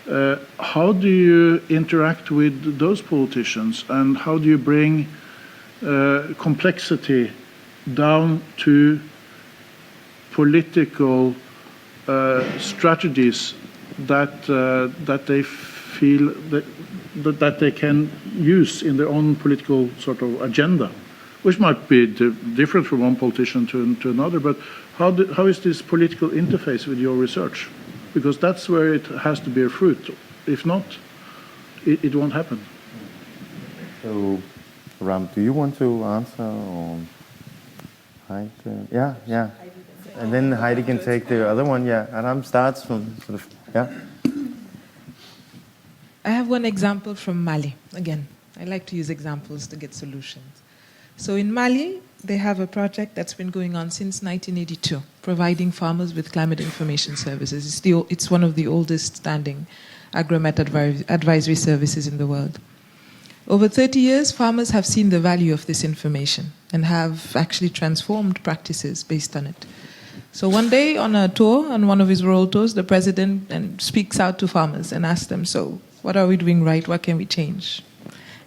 How do you interact with those politicians, and how do you bring complexity down to political strategies that they feel that they can use in their own political sort of agenda, which might be different from one politician to another, but how is this political interface with your research? Because that's where it has to bear fruit. If not, it won't happen. So, Ram, do you want to answer? Or Heidi? Yeah. And then Heidi can take the other one, yeah. Ram starts from sort of, yeah. I have one example from Mali. Again, I like to use examples to get solutions. So in Mali, they have a project that's been going on since 1982, providing farmers with climate information services. It's one of the oldest standing agromet advisory services in the world. Over 30 years, farmers have seen the value of this information and have actually transformed practices based on it. So one day on a tour, on one of his rural tours, the president speaks out to farmers and asks them, so what are we doing right? What can we change?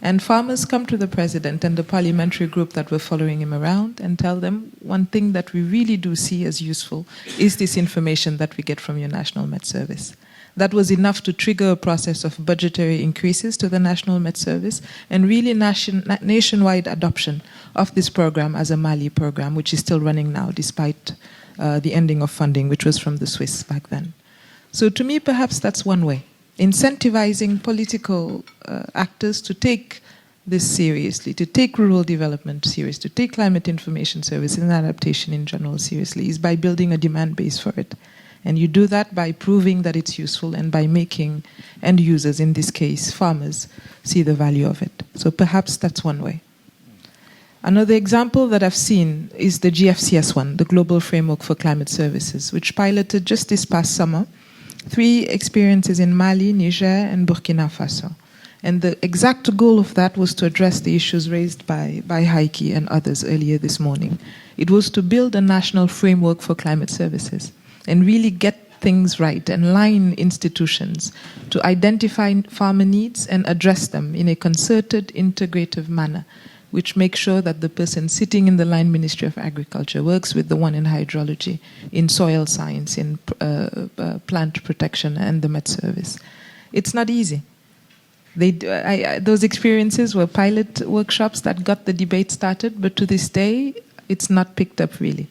And farmers come to the president and the parliamentary group that were following him around and tell them, one thing that we really do see as useful is this information that we get from your National Met Service. That was enough to trigger a process of budgetary increases to the National Met Service and really nationwide adoption of this program as a Mali program, which is still running now despite the ending of funding, which was from the Swiss back then. So to me, perhaps that's one way. Incentivizing political actors to take this seriously, to take rural development seriously, to take climate information service and adaptation in general seriously, is by building a demand base for it. And you do that by proving that it's useful and by making end users, in this case farmers, see the value of it. So perhaps that's one way. Another example that I've seen is the GFCS one, the Global Framework for Climate Services, which piloted just this past summer 3 experiences in Mali, Niger, and Burkina Faso. And the exact goal of that was to address the issues raised by Heike and others earlier this morning. It was to build a national framework for climate services and really get things right and line institutions to identify farmer needs and address them in a concerted, integrative manner, which makes sure that the person sitting in the line Ministry of Agriculture works with the one in hydrology, in soil science, in plant protection, and the Met Service. It's not easy. Those experiences were pilot workshops that got the debate started, but to this day, it's not picked up really.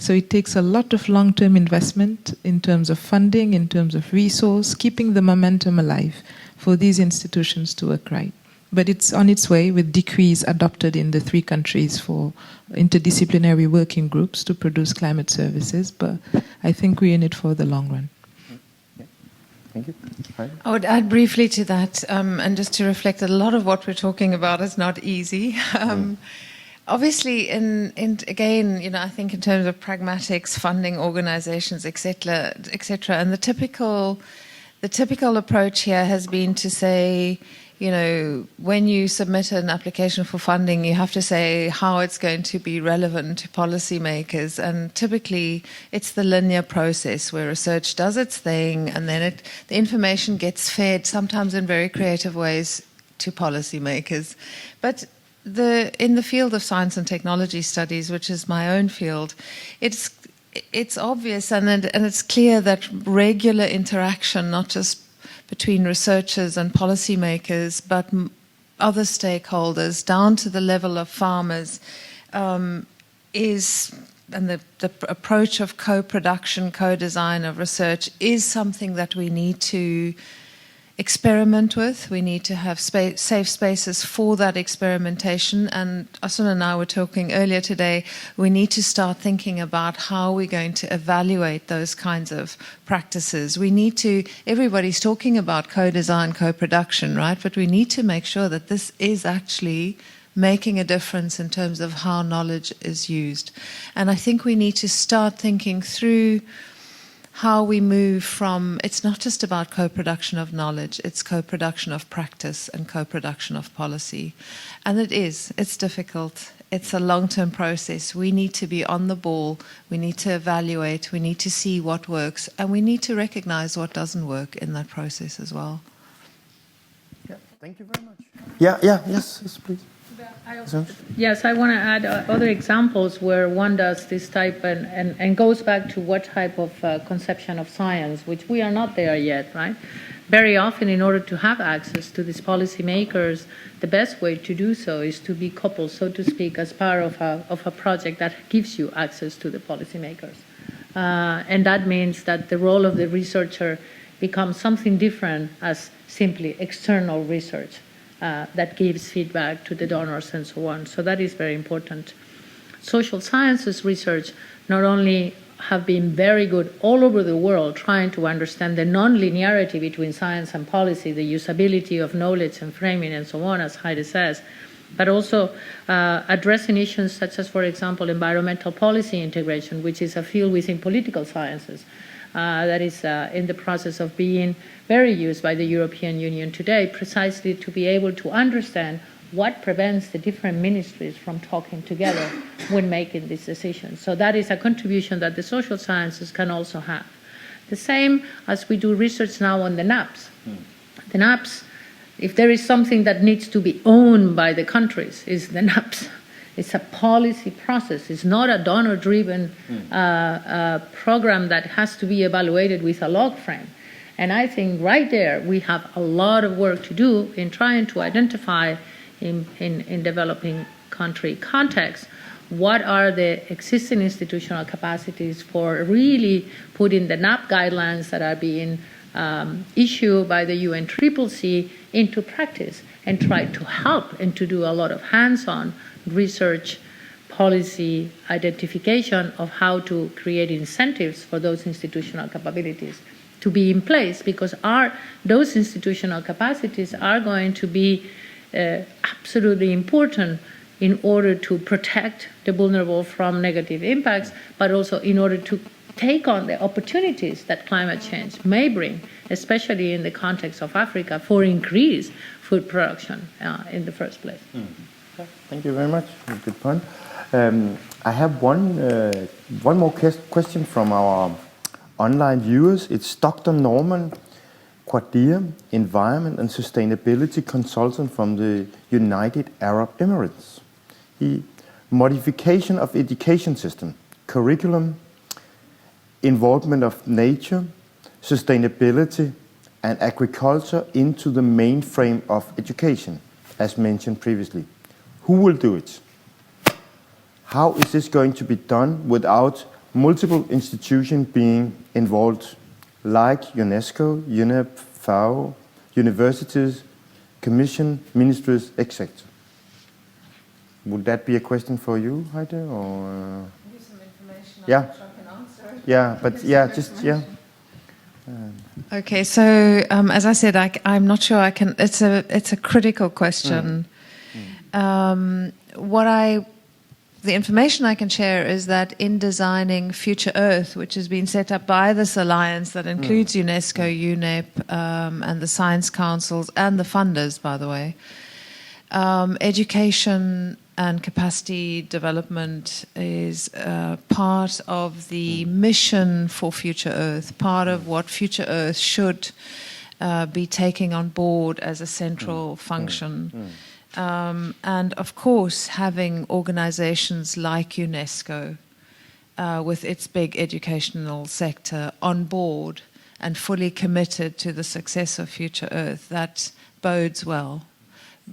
So it takes a lot of long-term investment in terms of funding, in terms of resource, keeping the momentum alive for these institutions to work right. But it's on its way with decrees adopted in the 3 countries for interdisciplinary working groups to produce climate services. But I think we're in it for the long run. Thank you. I would add briefly to that, and just to reflect that a lot of what we're talking about is not easy. Obviously, again, you know, I think in terms of pragmatics, funding organizations, etc., and the typical approach here has been to say, you know, when you submit an application for funding, you have to say how it's going to be relevant to policymakers. And typically, it's the linear process where research does its thing, and then the information gets fed, sometimes in very creative ways, to policymakers. But in the field of science and technology studies, which is my own field, it's obvious and it's clear that regular interaction, not just between researchers and policymakers, but other stakeholders down to the level of farmers, and the approach of co-production, co-design of research is something that we need to experiment with. We need to have safe spaces for that experimentation. And Asun and I were talking earlier today, we need to start thinking about how we're going to evaluate those kinds of practices. We need to, everybody's talking about co-design, co-production, right? But we need to make sure that this is actually making a difference in terms of how knowledge is used. And I think we need to start thinking through how we move from, it's not just about co-production of knowledge, it's co-production of practice and co-production of policy. And it's difficult. It's a long-term process. We need to be on the ball. We need to evaluate. We need to see what works. And we need to recognize what doesn't work in that process as well. Yeah, thank you very much. Yes, please. Yes, I want to add other examples where one does this type and goes back to what type of conception of science, which we are not there yet, right? Very often, in order to have access to these policymakers, the best way to do so is to be coupled, so to speak, as part of a project that gives you access to the policymakers. And that means that the role of the researcher becomes something different as simply external research. That gives feedback to the donors and so on. So that is very important. Social sciences research not only have been very good all over the world trying to understand the non-linearity between science and policy, the usability of knowledge and framing and so on, as Heide says, but also addressing issues such as, for example, environmental policy integration, which is a field within political sciences that is in the process of being very used by the European Union today, precisely to be able to understand what prevents the different ministries from talking together when making these decisions. So that is a contribution that the social sciences can also have. The same as we do research now on the NAPS. The NAPS, if there is something that needs to be owned by the countries, is the NAPS. It's a policy process. It's not a donor-driven program that has to be evaluated with a log frame. And I think right there we have a lot of work to do in trying to identify in developing country context what are the existing institutional capacities for really putting the NAP guidelines that are being issued by the UNCCC into practice, and try to help and to do a lot of hands-on research, policy identification of how to create incentives for those institutional capabilities to be in place, because those institutional capacities are going to be absolutely important in order to protect the vulnerable from negative impacts, but also in order to take on the opportunities that climate change may bring, especially in the context of Africa, for increased food production in the first place. Thank you very much. Good point. I have one more question from our online viewers. It's Dr. Norman Quadir, Environment and Sustainability Consultant from the United Arab Emirates. Modification of education system, curriculum, involvement of nature, sustainability and agriculture into the main frame of education, as mentioned previously. Who will do it? How is this going to be done without multiple institutions being involved, like UNESCO, UNEP, FAO, universities, commission, ministries, etc.? Would that be a question for you, Heide? Or Give some information. Yeah. I can answer. Yeah, but yeah, just yeah. Okay, so as I said, I'm not sure I can. It's a critical question. The information I can share is that in designing Future Earth, which has been set up by this alliance that includes UNESCO, UNEP, and the science councils and the funders, by the way, education and capacity development is part of the mission for Future Earth, part of what Future Earth should be taking on board as a central function. And of course, having organizations like UNESCO with its big educational sector on board and fully committed to the success of Future Earth, that bodes well.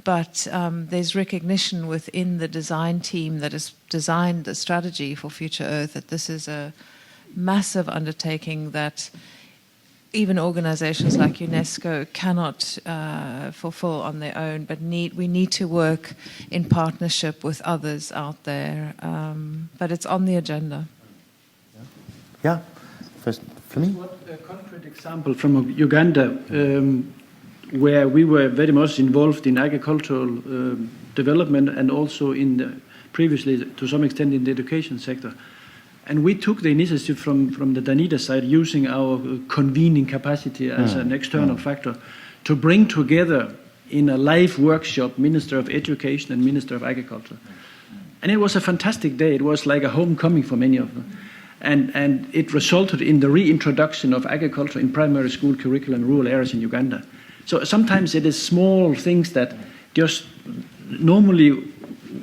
But there's recognition within the design team that has designed the strategy for Future Earth that this is a massive undertaking that even organizations like UNESCO cannot fulfill on their own, but we need to work in partnership with others out there. But it's on the agenda. Yeah. First, for me. A concrete example from Uganda, where we were very much involved in agricultural development and also previously, to some extent, in the education sector. And we took the initiative from the Danida side, using our convening capacity as an external factor, to bring together in a live workshop Minister of Education and Minister of Agriculture. And it was a fantastic day. It was like a homecoming for many of them. And it resulted in the reintroduction of agriculture in primary school curriculum in rural areas in Uganda. So sometimes it is small things that just normally,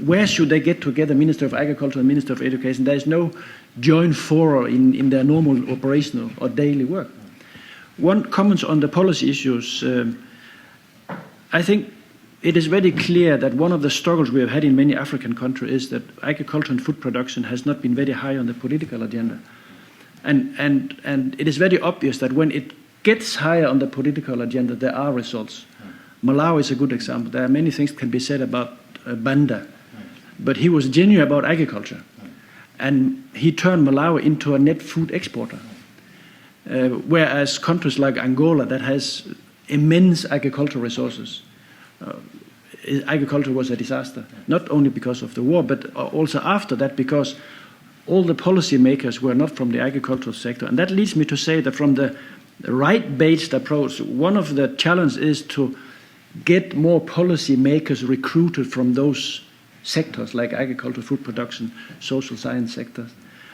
where should they get together, Minister of Agriculture and Minister of Education? There is no joint forum in their normal operational or daily work. One comment on the policy issues. I think it is very clear that one of the struggles we have had in many African countries is that agriculture and food production has not been very high on the political agenda. And it is very obvious that when it gets higher on the political agenda, there are results. Malawi is a good example. There are many things can be said about Banda, but he was genuine about agriculture. And he turned Malawi into a net food exporter. Whereas countries like Angola, that has immense agricultural resources, agriculture was a disaster, not only because of the war, but also after that, because all the policy makers were not from the agricultural sector. And that leads me to say that from the right-based approach, one of the challenges is to get more policy makers recruited from those sectors like agriculture, food production, social science sectors.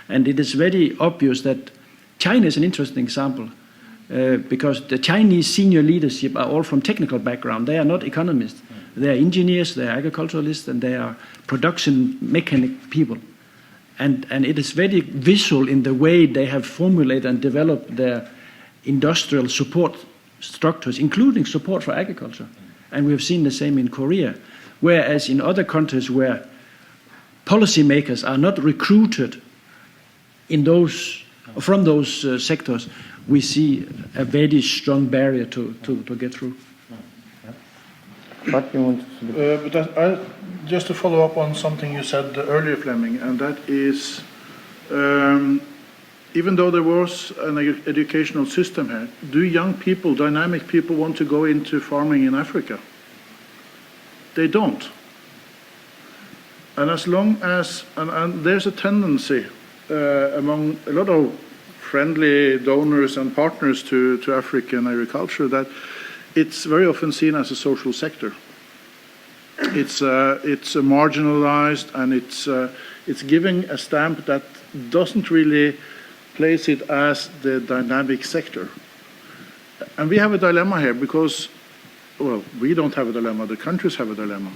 And it is very obvious that China is an interesting example because the Chinese senior leadership are all from technical background. They are not economists. They are engineers, they are agriculturalists, and they are production mechanic people. And it is very visual in the way they have formulated and developed their industrial support structures, including support for agriculture. And we have seen the same in Korea. Whereas in other countries where policymakers are not recruited from those sectors, we see a very strong barrier to get through. What you want to just to follow up on something you said earlier, Flemming, and that is, even though there was an educational system here, do young people, dynamic people, want to go into farming in Africa? They don't. And as long as, and there's a tendency among a lot of friendly donors and partners to African agriculture that it's very often seen as a social sector. It's marginalized, and it's giving a stamp that doesn't really place it as the dynamic sector. And we have a dilemma here because, well, we don't have a dilemma, the countries have a dilemma.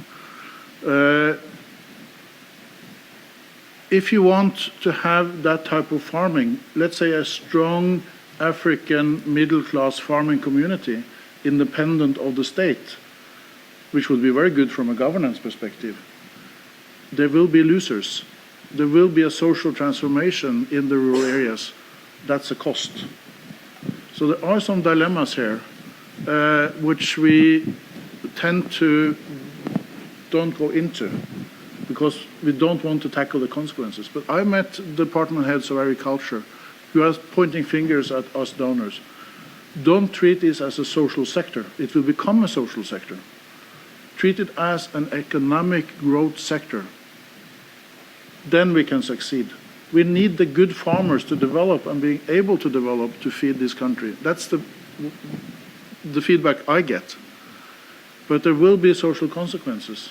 If you want to have that type of farming, let's say a strong African middle-class farming community, independent of the state, which would be very good from a governance perspective, there will be losers. There will be a social transformation in the rural areas. That's a cost. So there are some dilemmas here, which we tend to don't go into because we don't want to tackle the consequences. But I met department heads of agriculture who are pointing fingers at us donors. Don't treat this as a social sector. It will become a social sector. Treat it as an economic growth sector. Then we can succeed. We need the good farmers to develop and being able to develop to feed this country. That's the feedback I get. But there will be social consequences.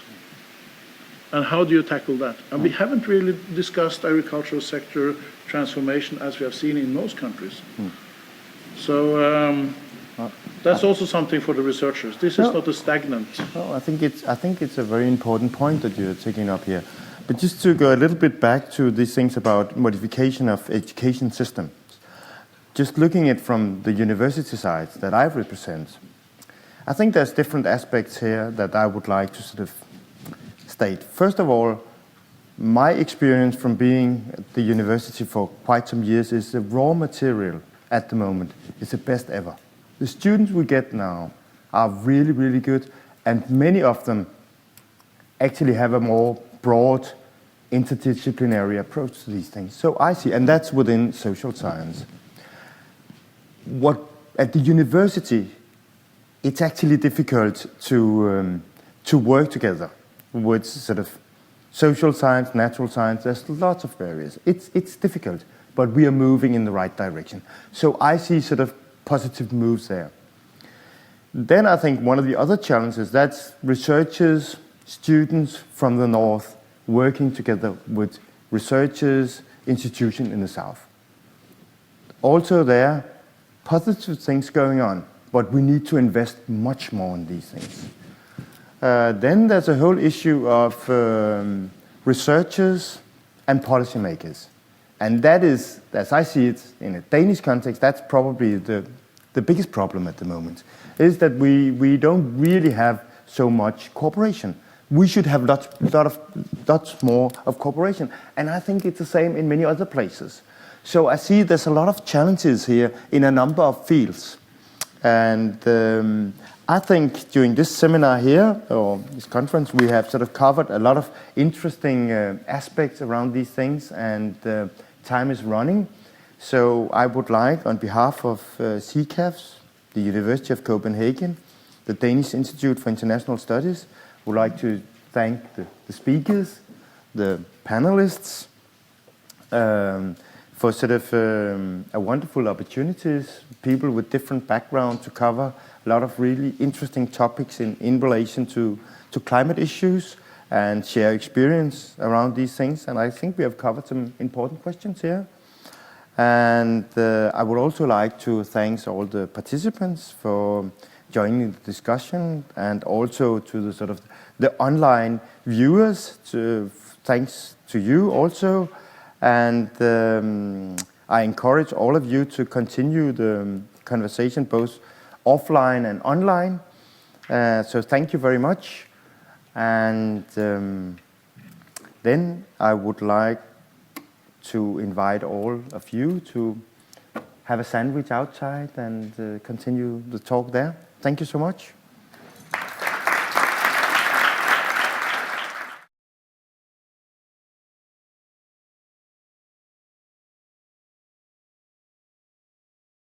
And how do you tackle that? And we haven't really discussed agricultural sector transformation as we have seen in most countries. So that's also something for the researchers. This is not a stagnant. No, I think it's a very important point that you're taking up here. But just to go a little bit back to these things about modification of education systems, just looking at from the university side that I represent, I think there's different aspects here that I would like to sort of state. First of all, my experience from being at the university for quite some years is the raw material at the moment is the best ever. The students we get now are really, really good, and many of them actually have a more broad interdisciplinary approach to these things. So I see, and that's within social science. What at the university, it's actually difficult to work together with sort of social science, natural science. There's lots of barriers. It's difficult, but we are moving in the right direction. So I see sort of positive moves there. Then I think one of the other challenges, that's researchers, students from the north working together with researchers, institutions in the south. Also there, positive things going on, but we need to invest much more in these things. Then there's a whole issue of researchers and policymakers. And that is, as I see it in a Danish context, that's probably the biggest problem at the moment, is that we don't really have so much cooperation. We should have lots more of cooperation. And I think it's the same in many other places. So I see there's a lot of challenges here in a number of fields. And I think during this seminar here, or this conference, we have sort of covered a lot of interesting aspects around these things, and time is running. So I would like, on behalf of CCAFS, the University of Copenhagen, the Danish Institute for International Studies, would like to thank the speakers, the panelists, for sort of a wonderful opportunities, people with different backgrounds to cover a lot of really interesting topics in relation to climate issues and share experience around these things. And I think we have covered some important questions here. And I would also like to thank all the participants for joining the discussion, and also to the sort of the online viewers. Thanks to you also. And I encourage all of you to continue the conversation both offline and online. So thank you very much. And then I would like to invite all of you to have a sandwich outside and continue the talk there. Thank you so much.